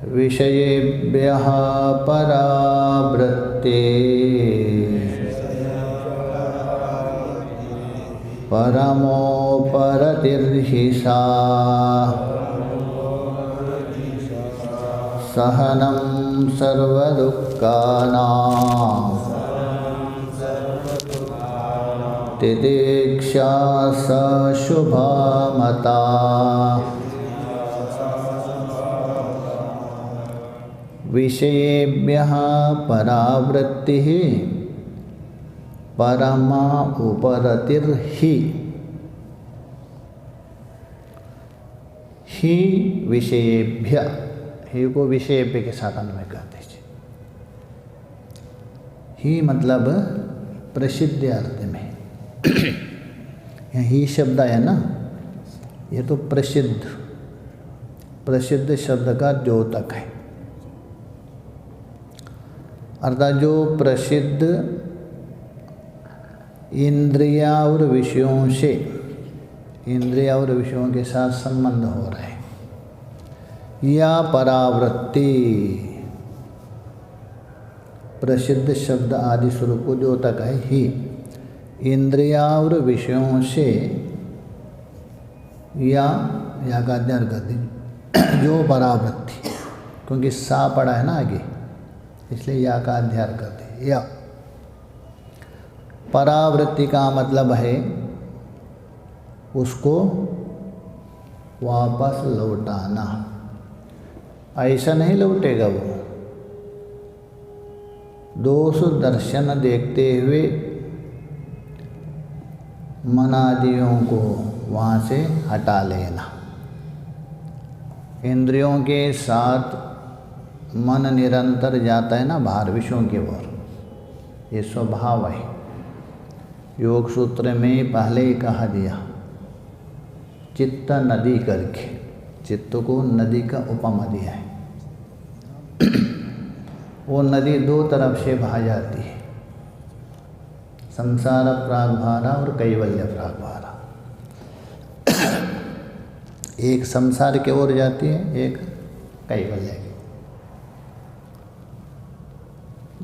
विषयेभ्यः परावृत्ते परमोपरतिर्हि सा सहनं सर्वदुःखानां तितिक्षा स शुभा मता। विषयेभ्यः परावृत्तिः परमा उपरतिर्हि ही विषयेभ्य, ही को विषयेभ्य के साथ अन्वय कर दीजिए। ही मतलब प्रसिद्ध अर्थ में ही शब्द है ना, ये तो प्रसिद्ध शब्द का द्योतक है। अर्थात जो प्रसिद्ध इंद्रिया और विषयों से, इंद्रिया और विषयों के साथ संबंध हो रहे हैं, या परावृत्ति प्रसिद्ध शब्द आदि स्वरूप को द्योतक है ही, इंद्रिया और विषयों से या का अध्ययन कर दीजिए जो परावृत्ति, क्योंकि सा पड़ा है ना आगे, इसलिए या का अध्ययन कर दीजिए। या परावृत्ति का मतलब है उसको वापस लौटाना। ऐसा नहीं लौटेगा वो, दोष दर्शन देखते हुए मन आदियों को वहाँ से हटा लेना। इंद्रियों के साथ मन निरंतर जाता है ना बाहर विषयों की ओर, ये स्वभाव है। योग सूत्र में पहले ही कहा दिया, चित्त नदी करके, चित्त को नदी का उपमा दिया है। वो नदी दो तरफ से बहा जाती है, संसार प्रागभारा और कैवल्य प्रागभारा। एक संसार की ओर जाती है, एक कैवल्य की।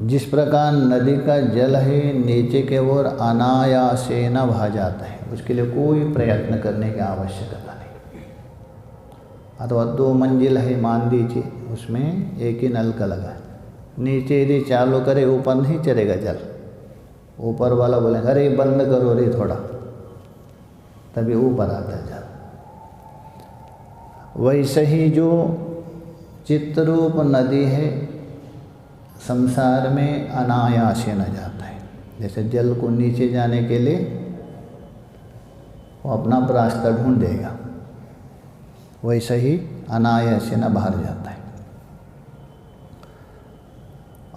जिस प्रकार नदी का जल है नीचे के ओर अनायासेन बहा जाता है, उसके लिए कोई प्रयत्न करने की आवश्यकता नहीं। अथवा 2 मंजिल है मान दीजिए, उसमें एक ही नलका लगा है, नीचे यदि चालू करे ऊपर नहीं चलेगा जल, ऊपर वाला बोले अरे बंद करो रे थोड़ा, तभी ऊपर आता है जल। वैसे ही जो चित्तरूप नदी है संसार में अनायास न जाता है। जैसे जल को नीचे जाने के लिए वो अपना रास्ता ढूंढेगा, वैसे ही अनायास न बाहर जाता है।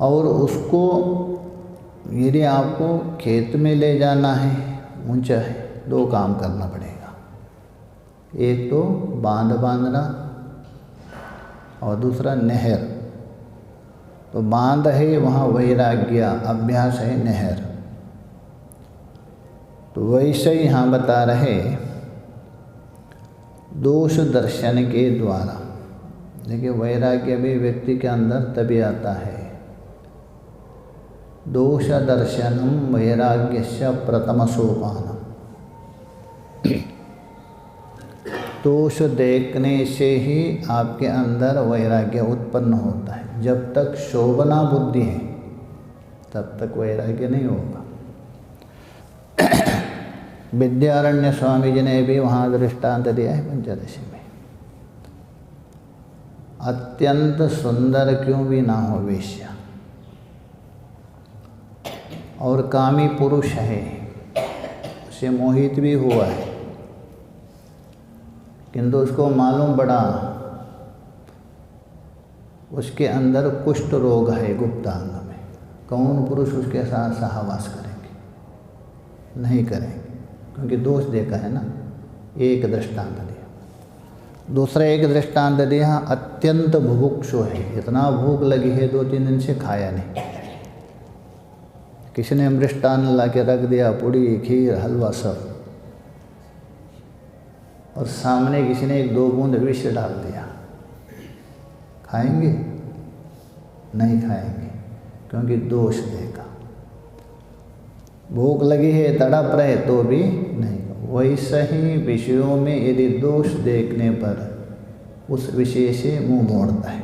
और उसको यदि आपको खेत में ले जाना है, ऊंचा है, 2 काम करना पड़ेगा। एक तो बांध बांधना और दूसरा नहर। तो बांध है वहाँ वैराग्य अभ्यास है, नहर। तो वैसे ही यहाँ बता रहे दोष दर्शन के द्वारा। देखिए वैराग्य भी व्यक्ति के अंदर तभी आता है। दोष दर्शनम वैराग्यस्य प्रथम सोपानम। दोष देखने से ही आपके अंदर वैराग्य उत्पन्न होता है। जब तक शोभना बुद्धि है तब तक वैराग्य नहीं होगा। विद्यारण्य स्वामी जी ने भी वहाँ दृष्टांत दिया है पंचदशी में। अत्यंत सुंदर क्यों भी ना हो वेश्या, और कामी पुरुष है, उसे मोहित भी हुआ है, किंतु उसको मालूम पड़ा उसके अंदर कुष्ठ रोग है गुप्तांग में। कौन पुरुष उसके साथ सहवास करेंगे? नहीं करेंगे, क्योंकि दोष देखा है ना। एक दृष्टांत दिया। दूसरा एक दृष्टांत दिया, अत्यंत बुभुक्षु है, इतना भूख लगी है 2-3 दिन से खाया नहीं। किसी ने मृष्टान्न ला के रख दिया, पूड़ी खीर हलवा सब, और सामने किसी ने 1-2 बूंद विष डाल दिया, खाएंगे? नहीं खाएंगे, क्योंकि दोष देखा। भूख लगी है, तड़प रहे तो भी नहीं। वैसे ही विषयों में यदि दोष देखने पर उस विषय से मुंह मोड़ता है।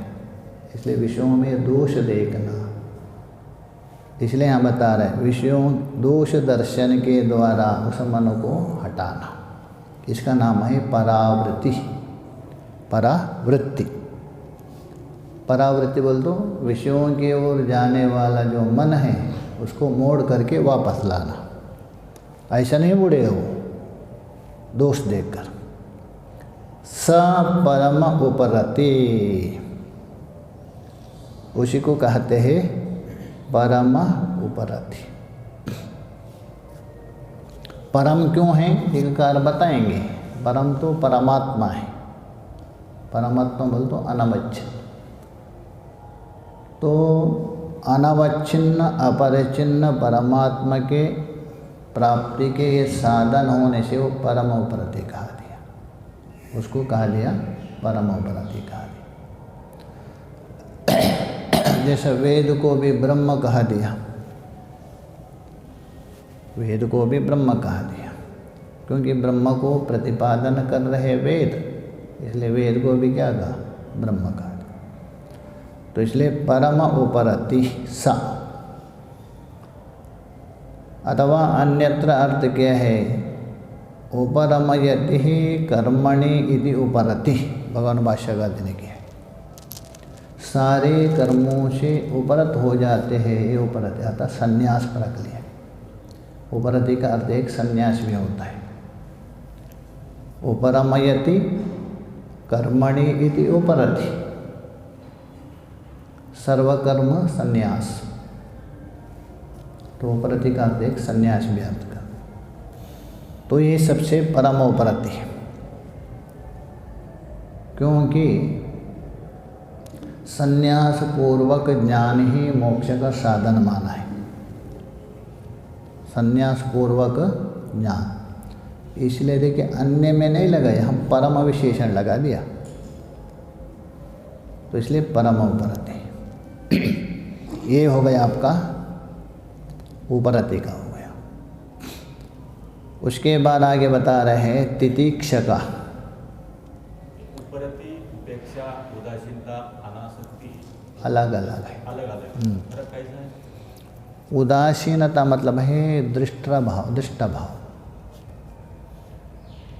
इसलिए विषयों में दोष देखना, इसलिए हम बता रहे हैं विषयों दोष दर्शन के द्वारा उस मन को हटाना, इसका नाम है परावृत्ति। परावृत्ति, परावृत्ति बोल दो, विषयों की ओर जाने वाला जो मन है उसको मोड़ करके वापस लाना। ऐसा नहीं मुड़ेगा वो दोष देखकर। स परम उपरति, उसी को कहते हैं परम उपरति। परम क्यों है एक कार बताएंगे। परम तो परमात्मा है, परमात्मा बोल तो अनवच्छिन्न। तो अनवच्छिन्न अपरिच्छिन्न परमात्मा के प्राप्ति के ये साधन होने से वो परम उपरति कहा दिया, उसको कहा दिया परम उपरति कहा दिया। जैसे वेद को भी ब्रह्म कहा दिया, वेद को भी ब्रह्म कहा दिया, क्योंकि ब्रह्म को प्रतिपादन कर रहे वेद, इसलिए वेद को भी क्या कहा? ब्रह्म कहा। तो इसलिए परम उपरति सा, अथवा अन्यत्र अर्थ क्या है? उपरमयति कर्मणि इति उपरति, भगवान भाष्यकार ने किया। सारे कर्मों से उपरत हो जाते हैं, ये उपरति अर्थात संन्यास परक लिया। उपरति का अर्थ एक संन्यास भी होता है। उपरमयति कर्मणि इति उपरति, सर्वकर्म संन्यास। तो उपरति का अर्थ एक संन्यास भी अर्थ का। तो ये सबसे परम उपरति है, क्योंकि संन्यास पूर्वक ज्ञान ही मोक्ष का साधन माना है। संन्यास पूर्वक ज्ञान, इसलिए देखिए अन्य में नहीं लगाया, हम परम विशेषण लगा दिया, तो इसलिए परम उपरति। ये हो गया आपका उपरति का हो गया। उसके बाद आगे बता रहे हैं तितिक्षका। उपरति, उपेक्षा, उदासीनता, अनासक्ति अलग अलग है। अलग अलग फर्क कैसा है? उदासीनता मतलब है दृष्ट भाव, दृष्ट भाव,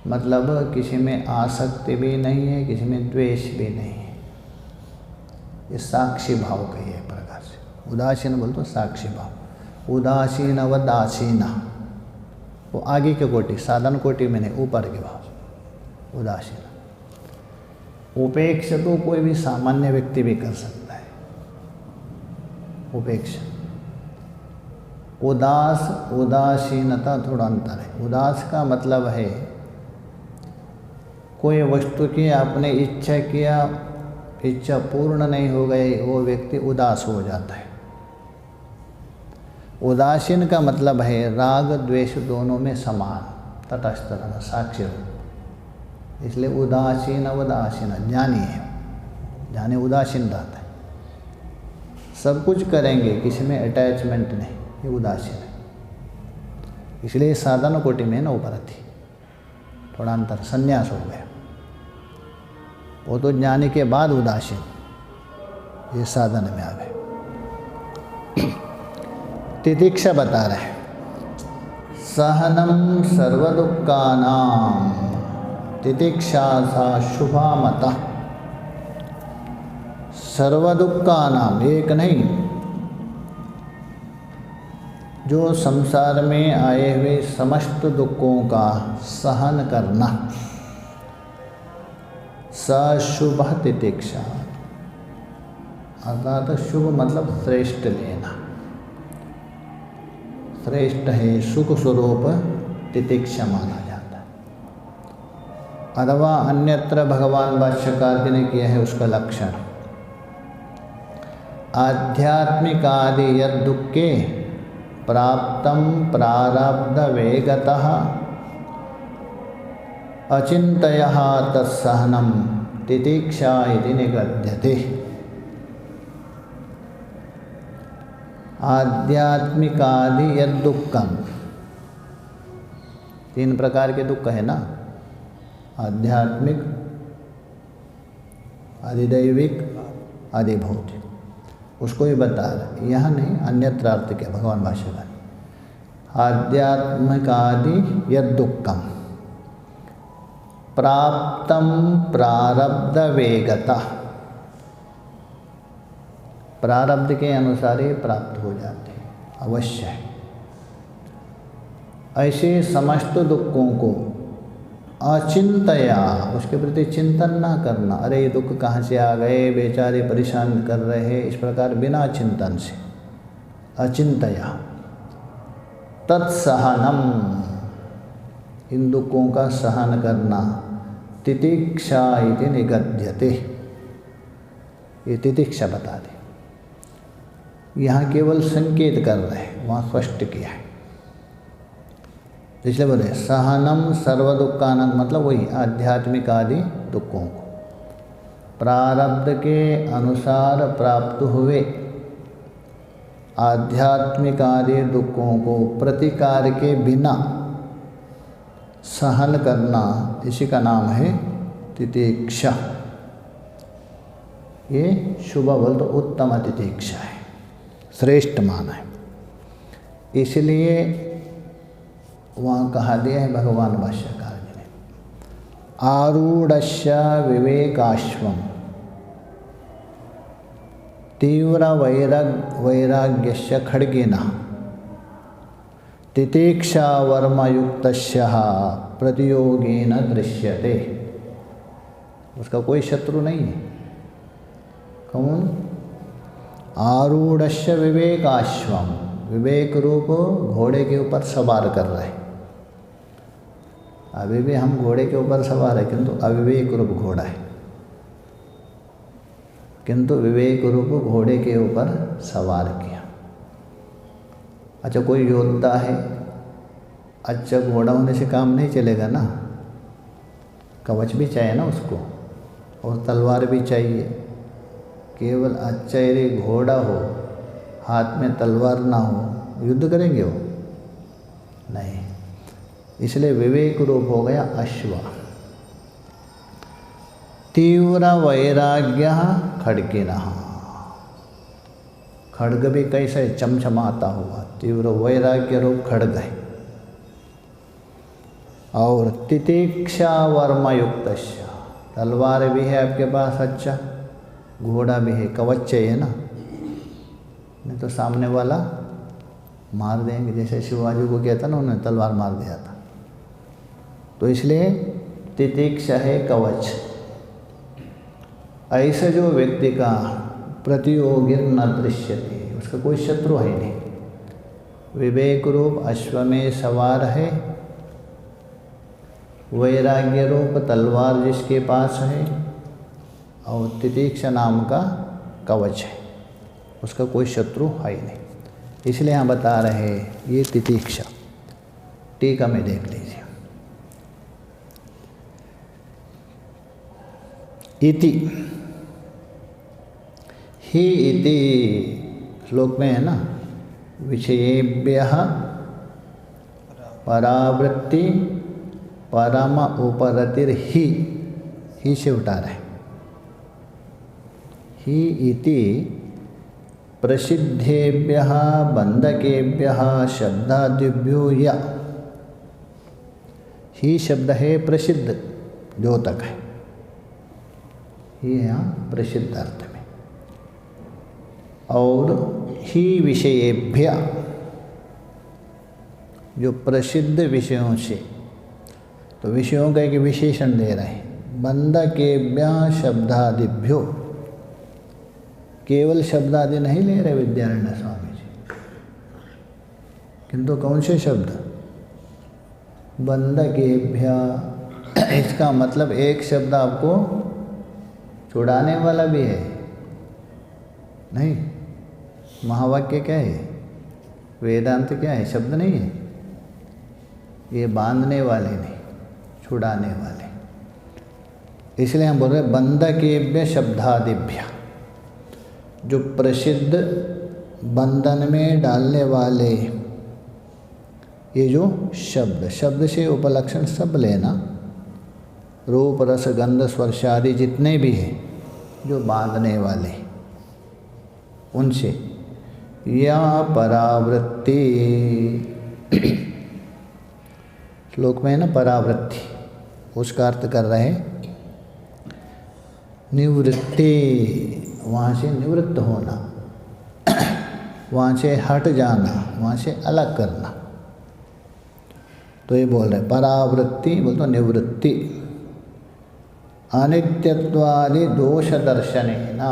मतलब किसी में आसक्ति भी नहीं है, किसी में द्वेष भी नहीं है। ये साक्षी भाव कही है प्रकार से। उदासीन बोल तो साक्षी भाव। उदासीन व दासीना, वो आगे के कोटि, साधन कोटि में नहीं, ऊपर के भाव उदासीन। उपेक्षा तो कोई भी सामान्य व्यक्ति भी कर सकता है, उपेक्षा। उदास, उदासीनता थोड़ा अंतर है। उदास का मतलब है कोई वस्तु की आपने इच्छा किया, इच्छा पूर्ण नहीं हो गई, वो व्यक्ति उदास हो जाता है। उदासीन का मतलब है राग द्वेष दोनों में समान, तटस्थ रहना, साक्षी हो। इसलिए उदासीन उदासीन ज्ञानी है, ज्ञानी उदासीन रहता है, सब कुछ करेंगे, किसी में अटैचमेंट नहीं, ये उदासीन है। इसलिए साधन कोटि में ना उपरति, थोड़ा अंतर, संन्यास हो गया। वो तो ज्ञानी के बाद उदासीन, ये साधन में आ गए। तितिक्षा बता रहे हैं सहनम सर्वदुक्खानां तितिक्षा सा शुभा मता। सर्वदुक्खानां एक नहीं, जो संसार में आए हुए समस्त दुखों का सहन करना, सशुभ तितिक्षा, अर्थात शुभ मतलब श्रेष्ठ लेना, श्रेष्ठ है, सुख स्वरूप तितिक्षा माना जाता है। अथवा अन्यत्र भगवान भाष्यकार जी ने किया है उसका लक्षण, आध्यात्मिक आदि यद दुखे प्राप्तम प्रारब्ध वेगतः अचिंतयः तत्सहनम तितिक्षा इति निगद्यते। आध्यात्मिकादि यद दुखम, 3 प्रकार के दुख है ना, आध्यात्मिक, अधिदैविक, अधिभौतिक, उसको ही बता रहे, यहाँ नहीं, अन्यत्र अर्थ क्या भगवान भाष्यकार। आध्यात्मिकादि यद दुखम प्राप्तम प्रारब्ध वेगता, प्रारब्ध के अनुसार ही प्राप्त हो जाते हैं, अवश्य है। ऐसे समस्त दुखों को अचिंतया, उसके प्रति चिंतन ना करना, अरे ये दुख कहाँ से आ गए, बेचारे परेशान कर रहे हैं, इस प्रकार बिना चिंतन से, अचिंतया तत्सहनम, इन दुखों का सहन करना, तितिक्षा इति निगद्यते, ये तितिक्षा बता दे, यहाँ केवल संकेत कर रहे हैं, वहाँ स्पष्ट किया है। इसलिए बोले सहनम सर्व दुखानंद, मतलब वही आध्यात्मिक आदि दुखों को प्रारब्ध के अनुसार प्राप्त हुए आध्यात्मिक आदि दुखों को प्रतिकार के बिना सहन करना, इसी का नाम है तितिक्षा। ये शुभ बोल तो उत्तम तितिक्षा है, श्रेष्ठ मान है। इसलिए वहाँ कहा दिया है भगवान भाष्यकार जी ने, आरूढ़स्य विवेकाश्वम तीव्र वैराग्यस्य खड्गेन तितिक्षा वर्मयुक्तस्य प्रतियोगेन दृश्यते। उसका कोई शत्रु नहीं है। कौन? आरूढ़स्य विवेकाश्वम, विवेक रूप घोड़े के ऊपर सवार कर रहे। अभी भी हम घोड़े के ऊपर सवार है, किंतु अविवेक रूप घोड़ा है, किंतु विवेक रूप घोड़े के ऊपर सवार किया। अच्छा, कोई योद्धा है, अच्छा घोड़ा होने से काम नहीं चलेगा ना, कवच भी चाहिए ना उसको, और तलवार भी चाहिए। केवल अच्छा यदि घोड़ा हो, हाथ में तलवार ना हो, युद्ध करेंगे वो? नहीं। इसलिए विवेक रूप हो गया अश्व। तीव्र वैराग्य खड्गेनः, खड्ग भी कैसे चमचमाता हुआ, तीव्र वैराग्य रूप खड्ग है। और तितिक्षा वर्मयुक्तस्य, तलवार भी है आपके पास, अच्छा घोड़ा भी है, कवच चाहिए ना, नहीं तो सामने वाला मार देंगे। जैसे शिवाजी को कहता ना, उन्होंने तलवार मार दिया था। तो इसलिए तितिक्षा है कवच। ऐसे जो व्यक्ति का प्रतियोगी न दृश्यते, उसका कोई शत्रु है नहीं। विवेक रूप अश्व में सवार है, वैराग्य रूप तलवार जिसके पास है, और तितिक्षा नाम का कवच है, उसका कोई शत्रु है ही नहीं। इसलिए यहाँ बता रहे ये तितिक्षा। टीका में देख लीजिए, इति ही इति श्लोक में है ना, विषयेभ्यः परावृत्ति परम उपरतिर ही से उठा रहे। ही इति प्रसिद्धेभ्यः बंधकेभ्यः शब्दादिभ्यो या, ही शब्द है प्रसिद्ध, द्योतक है, ही यहाँ प्रसिद्ध अर्थ में। और ही विषयेभ्य, जो प्रसिद्ध विषयों से, तो विषयों का एक विशेषण दे रहे हैं। बंधकेभ्य शब्दादिभ्यो, केवल शब्दादि नहीं ले रहे विद्यारण्य स्वामी जी, किंतु कौन से शब्द? बंधकेभ्य। इसका मतलब एक शब्द आपको छुड़ाने वाला भी है नहीं। महावाक्य क्या है? वेदांत क्या है? शब्द नहीं है ये, बांधने वाले नहीं, छुड़ाने वाले। इसलिए हम बोल रहे बंधकेभ्य शब्दादिभ्य, जो प्रसिद्ध बंधन में डालने वाले ये जो शब्द, शब्द से उपलक्षण सब लेना, रूप रस गंध स्पर्श आदि जितने भी हैं जो बांधने वाले, उनसे या परावृत्ति, श्लोक में है ना परावृत्ति, उसका अर्थ कर रहे हैं निवृत्ति, वहाँ से निवृत्त होना, वहाँ से हट जाना, वहाँ से अलग करना। तो ये बोल रहे परावृत्ति बोल तो निवृत्ति, अनित्यत्वादि दोष दर्शने ना,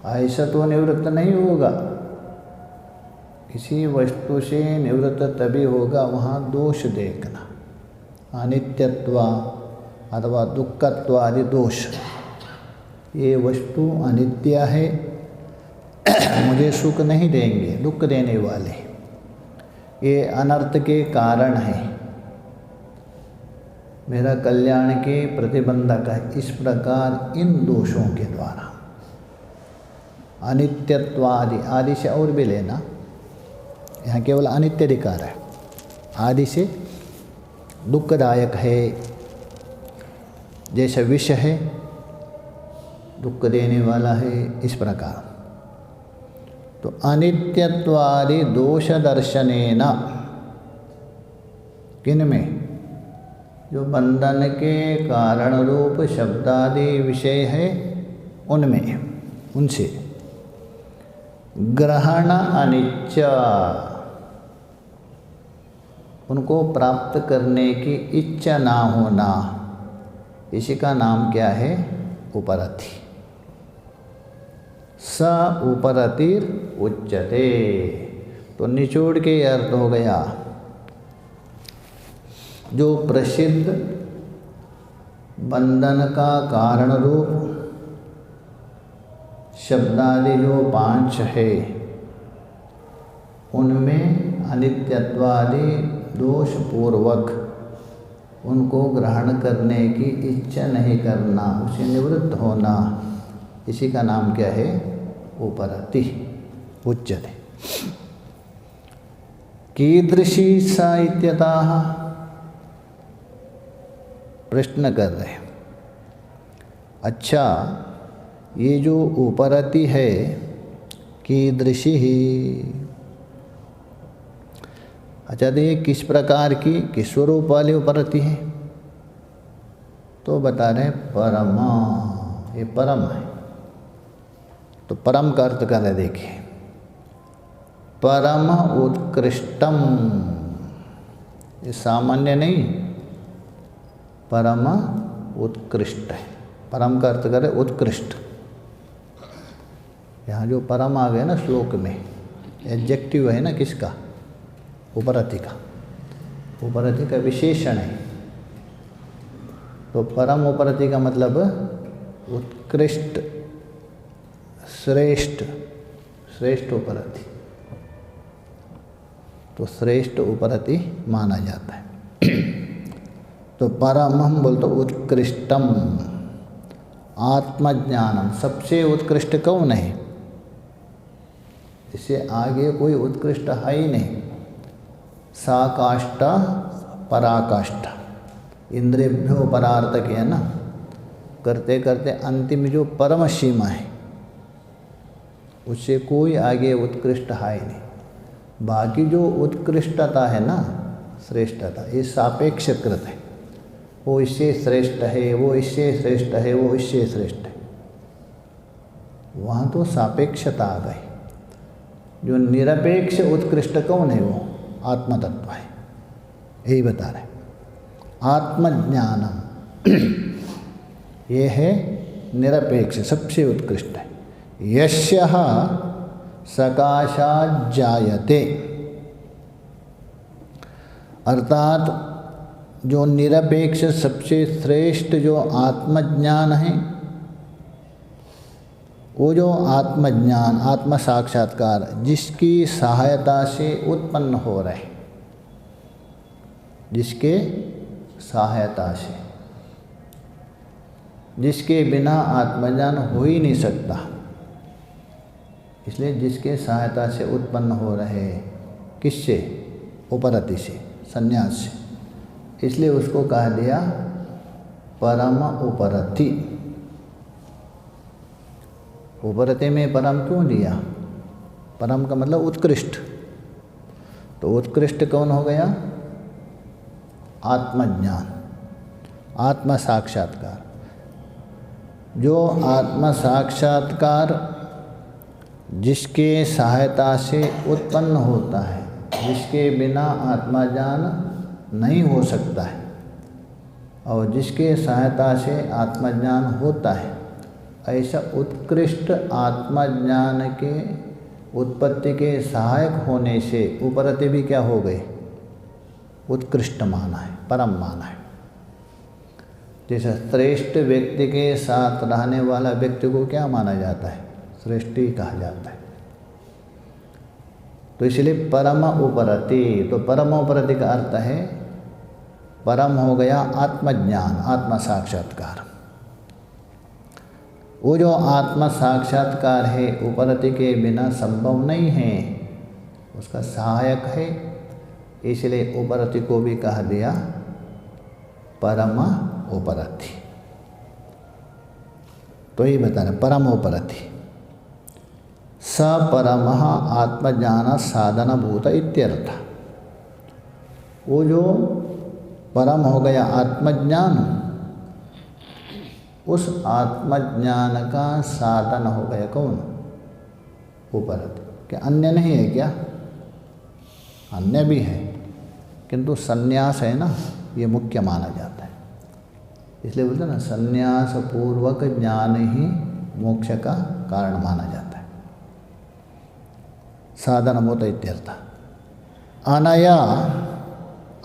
ऐसा तो निवृत्त नहीं होगा। किसी वस्तु से निवृत्त तभी होगा वहाँ दोष देखना, अनित्यत्व अथवा दुःखत्वादि दोष। ये वस्तु अनित्य है, मुझे सुख नहीं देंगे, दुख देने वाले, ये अनर्थ के कारण है, मेरा कल्याण के प्रतिबंधक है। इस प्रकार इन दोषों के द्वारा अनित्यत्वादि, आदि से और भी लेना, यहाँ केवल अनित्य अधिकार है, आदि से दुखदायक है, जैसे विष है दुख देने वाला है, इस प्रकार। तो अनित्यत्वादि दोष दर्शनेन, किन में, जो बंधन के कारण रूप शब्दादि विषय है उनमें, उनसे ग्रहण अनिच्छ, उनको प्राप्त करने की इच्छा ना होना, इसी का नाम क्या है, उपरति। स उपरतिर उच्यते, तो निचोड़ के अर्थ हो गया जो प्रसिद्ध बंधन का कारण रूप शब्दादि जो पांच है उनमें अनित्यत्वादि दोष पूर्वक उनको ग्रहण करने की इच्छा नहीं करना, उसे निवृत्त होना, इसी का नाम क्या है, उपरति उच्यते। कीदृशी सा इत्यतः, प्रश्न कर रहे हैं, अच्छा ये जो उपरति है कीदृशी ही, अच्छा तो ये किस प्रकार की, किस स्वरूप वाली उपरति है, तो बता रहे परमा, ये परम है। तो परम का अर्थ कर रहे, देखिए परम उत्कृष्टम, ये सामान्य नहीं, परम उत्कृष्ट है। परम का अर्थ करे उत्कृष्ट। यहाँ जो परम आ गया ना श्लोक में, एडजेक्टिव है ना किसका, उपरति का, उपरति का विशेषण है। तो परम उपरति का मतलब उत्कृष्ट, श्रेष्ठ, श्रेष्ठ उपरति, तो श्रेष्ठ उपरति माना जाता है। तो परम हम बोलते उत्कृष्टम, आत्मज्ञानम, सबसे उत्कृष्ट कौन है, इससे आगे कोई उत्कृष्ट है ही नहीं। साकाष्ठा पराकाष्ठा, इंद्रियभ्यो परार्थक है ना, करते करते अंतिम जो परम सीमा है उससे कोई आगे उत्कृष्ट है ही नहीं। बाकी जो उत्कृष्टता है ना, श्रेष्ठता, ये सापेक्षकृत है, वो इससे श्रेष्ठ है, वो इससे श्रेष्ठ है, वो इससे श्रेष्ठ है, वहाँ तो सापेक्षता आ गई। जो निरपेक्ष उत्कृष्ट कौन है, वो आत्म तत्व है, यही बता रहे। आत्मज्ञानम ये है निरपेक्ष, सबसे उत्कृष्ट है। यस्यः सकाशात् जायते, अर्थात जो निरपेक्ष सबसे श्रेष्ठ जो आत्मज्ञान है, वो जो आत्मज्ञान, आत्म साक्षात्कार जिसकी सहायता से उत्पन्न हो रहे, जिसके सहायता से, जिसके बिना आत्मज्ञान हो ही नहीं सकता, इसलिए जिसके सहायता से उत्पन्न हो रहे, किससे? उपरति से, संन्यास से, इसलिए उसको कह दिया परम उपरति। उपरति में परम क्यों दिया? परम का मतलब उत्कृष्ट। तो उत्कृष्ट कौन हो गया? आत्मज्ञान, आत्म साक्षात्कार। जो आत्म साक्षात्कार जिसके सहायता से उत्पन्न होता है, जिसके बिना आत्मज्ञान नहीं हो सकता है, और जिसके सहायता से आत्मज्ञान होता है, ऐसा उत्कृष्ट आत्मज्ञान के उत्पत्ति के सहायक होने से उपरति भी क्या हो गए? उत्कृष्ट माना है, परम माना है। जैसे श्रेष्ठ व्यक्ति के साथ रहने वाला व्यक्ति को क्या माना जाता है? श्रेष्ठ ही कहा जाता है। तो इसलिए परम उपरति, तो परम उपरति का अर्थ है परम हो गया आत्मज्ञान, आत्म साक्षात्कार। वो जो आत्म साक्षात्कार है उपरति के बिना संभव नहीं है, उसका सहायक है, इसलिए उपरति को भी कह दिया परम उपरति। तो ये बता रहे परम उपरति। स परमः आत्मज्ञान साधन भूत इत्यर्थ। वो जो परम हो गया आत्मज्ञान, उस आत्मज्ञान का साधन हो गया कौन? उपरति। क्या अन्य नहीं है क्या? अन्य भी है, किंतु संन्यास है ना, ये मुख्य माना जाता है। इसलिए बोलते हैं ना, संन्यास पूर्वक ज्ञान ही मोक्ष का कारण माना जाता है। साधन भूत इत्यर्थ। अनया,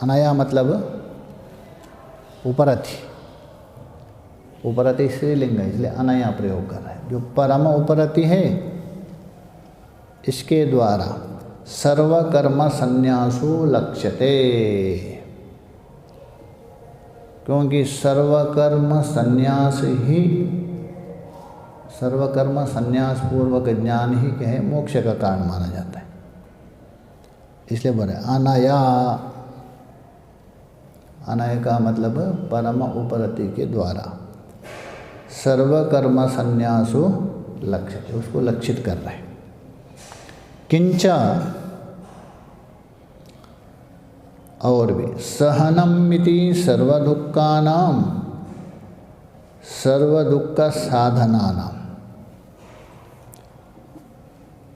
अनया मतलब उपरति, उपरति स्त्रीलिंग है, इसलिए अनया प्रयोग कर रहे हैं। जो परम उपरति है, इसके द्वारा सर्वकर्म संन्यासो लक्ष्यते। क्योंकि सर्वकर्म संन्यास ही, सर्वकर्म संन्यास पूर्वक ज्ञान ही क्या है? मोक्ष का कारण माना जाता है। इसलिए बोले अनया, अनय का मतलब परम उपरति के द्वारा सर्वकर्म संन्यासो लक्षित, उसको लक्षित कर रहे हैं। किंच, और भी सहनमिति सर्वदुःखानां सर्वदुःख साधनानां,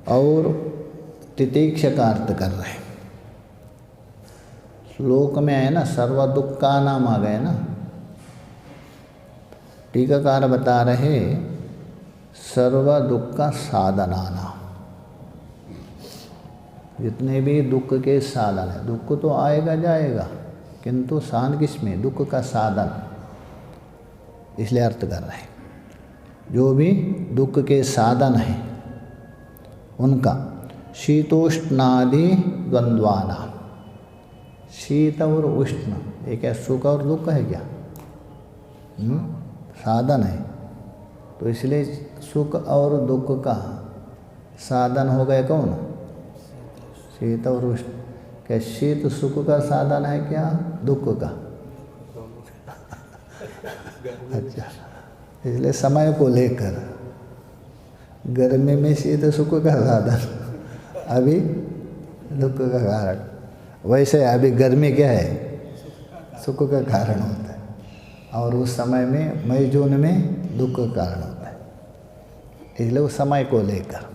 और तितीक्षा का अर्थ कर रहे हैं। श्लोक में है ना सर्वदुःखानां आ गए ना, टीकाकार बता रहे सर्वदुःख साधनानां। जितने भी दुख के साधन है, दुख तो आएगा जाएगा, किंतु साधन किसमें? दुख का साधन, इसलिए अर्थ कर रहे हैं। जो भी दुख के साधन हैं उनका शीतोष्णादि द्वंद्वाना, शीत और उष्ण, एक है सुख और दुख है क्या? साधन है। तो इसलिए सुख और दुख का साधन हो गए कौन? शीत और उष्ण। क्या शीत सुख का साधन है क्या? दुख का? अच्छा, इसलिए समय को लेकर गर्मी में शीत सुख का साधन, अभी दुख का कारण। वैसे अभी गर्मी क्या है? सुख का कारण होता है, और उस समय में मई जून में दुख का कारण होता है। इसलिए उस समय को लेकर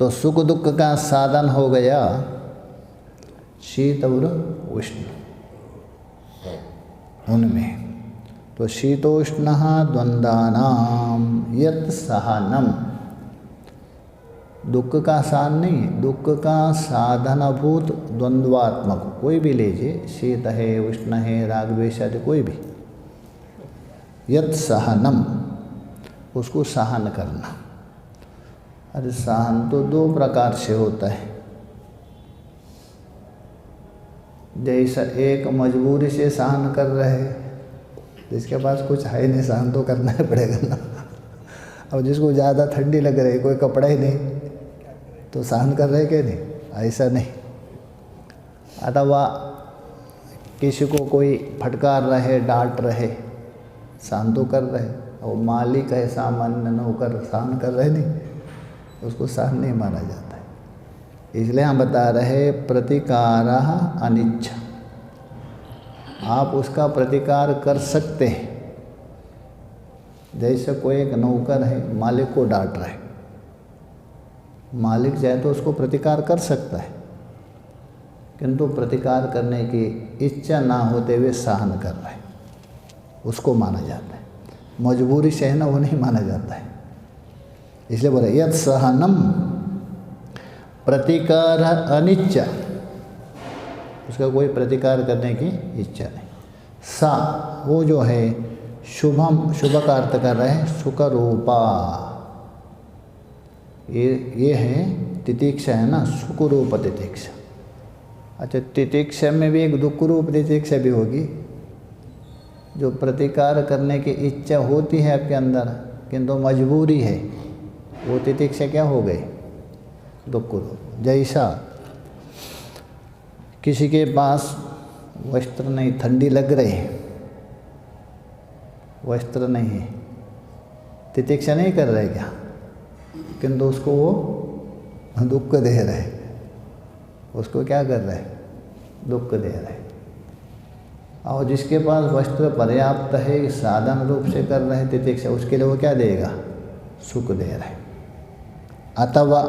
तो सुख दुख का साधन हो गया शीत और उष्ण, उनमें तो शीतोष्ण द्वंद्वानाम यत् सहनम, दुख का साधन नहीं, दुख का साधनभूत द्वंद्वात्मक कोई भी लीजिए, शीत है, उष्ण है, राग द्वेष आदि कोई भी, यत् सहनम, उसको सहन करना। अरे सहन तो दो प्रकार से होता है। जैसा एक मजबूरी से सहन कर रहे, जिसके पास कुछ है नहीं, सहन तो करना ही पड़ेगा ना। अब जिसको ज़्यादा ठंडी लग रही, कोई कपड़ा ही नहीं, तो सहन कर रहे कि नहीं? ऐसा नहीं। अथवा किसी को कोई फटकार रहे, डांट रहे, सहन तो कर रहे, और मालिक है, सामान्य नौकर सहन कर रहे नहीं, उसको सहन नहीं माना जाता है। इसलिए हम बता रहे प्रतिकारः अनिच्छा, आप उसका प्रतिकार कर सकते हैं। जैसे कोई एक नौकर है, मालिक को डांट रहा है, मालिक चाहे तो उसको प्रतिकार कर सकता है, किंतु प्रतिकार करने की इच्छा ना होते हुए सहन कर रहा है, उसको माना जाता है। मजबूरी सहना वो नहीं माना जाता है। इसलिए बोले यत् सहनम प्रतिकार अनिच्छा, उसका कोई प्रतिकार करने की इच्छा नहीं। सा वो जो है शुभम, शुभ का अर्थ कर रहे हैं सुख रूपा, ये है तितिक्षा है ना, सुख रूप तितिक्षा। अच्छा, तितिक्षा में भी एक दुख रूप तितिक्षा भी होगी, जो प्रतिकार करने की इच्छा होती है आपके अंदर किंतु मजबूरी है, वो तितिक्षा क्या हो गई? दुख रूप। जैसा किसी के पास वस्त्र नहीं, ठंडी लग रही है, वस्त्र नहीं है, तितिक्षा नहीं कर रहे क्या? किंतु उसको वो दुख दे रहे, उसको क्या कर रहे? दुख दे रहे। और जिसके पास वस्त्र पर्याप्त है, साधन रूप से कर रहे हैं तितिक्षा, उसके लिए वो क्या देगा? सुख दे रहे। अथवा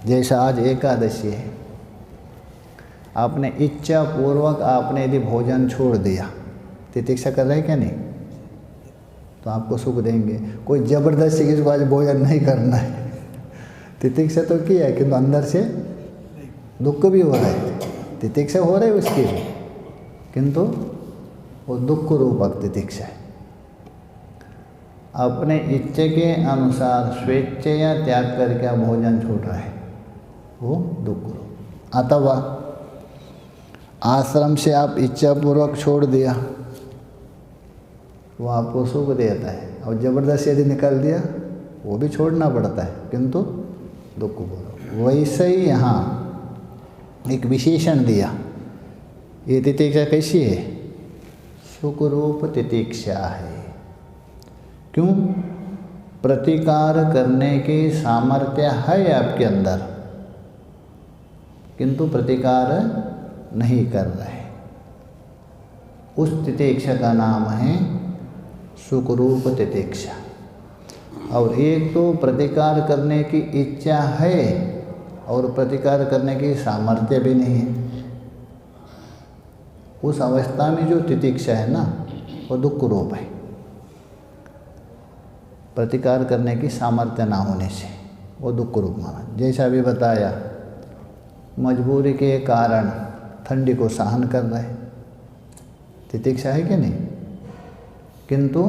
जैसा आज एकादशी है, आपने इच्छा पूर्वक आपने यदि भोजन छोड़ दिया, तितिक्षा कर रहे क्या नहीं? तो आपको सुख देंगे। कोई ज़बरदस्ती किसको आज भोजन नहीं करना है, तितिक्षा तो किया है किंतु अंदर से दुख भी हो रहा है, तितिक्षा हो रही है उसकी, किंतु वो दुख रूपक तितिक्षा है। अपने इच्छा के अनुसार स्वेच्छया त्याग करके आप भोजन छोड़ रहे हैं, वो दुख रूप। अथवा आश्रम से आप इच्छा पूर्वक छोड़ दिया, वो आपको सुख देता है, और ज़बरदस्ती यदि निकाल दिया वो भी छोड़ना पड़ता है, किंतु दुख पूर्वक। वैसे ही यहाँ एक विशेषण दिया, ये तितिक्षा कैसी है? सुख रूप तितिक्षा है। क्यों? प्रतिकार करने की सामर्थ्य है आपके अंदर, किंतु प्रतिकार नहीं कर रहे, उस तितिक्षा का नाम है सुखरूप तितिक्षा। और एक तो प्रतिकार करने की इच्छा है और प्रतिकार करने की सामर्थ्य भी नहीं है, उस अवस्था में जो तितिक्षा है ना, वो दुख रूप है। प्रतिकार करने की सामर्थ्य ना होने से वो दुख रूप माना। जैसा अभी बताया, मजबूरी के कारण ठंडी को सहन कर रहे, तितिक्षा है कि नहीं? किंतु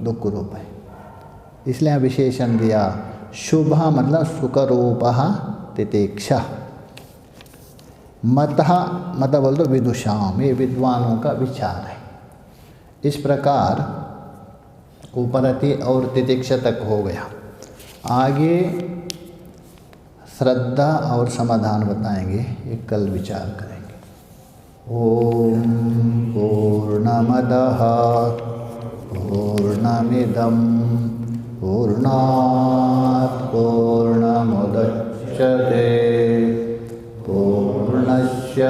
दुख रूप है। इसलिए विशेषण दिया शुभ मतलब सुख रूप तितिक्षा। मत बोल दो विदुषाम, ये विद्वानों का विचार है। इस प्रकार उपरति और तितिक्षा तक हो गया। आगे श्रद्धा और समाधान बताएंगे, ये कल विचार करेंगे। ओम पूर्णमदः पूर्णमिदं पूर्णात् पूर्णमुदच्यते पूर्णस्य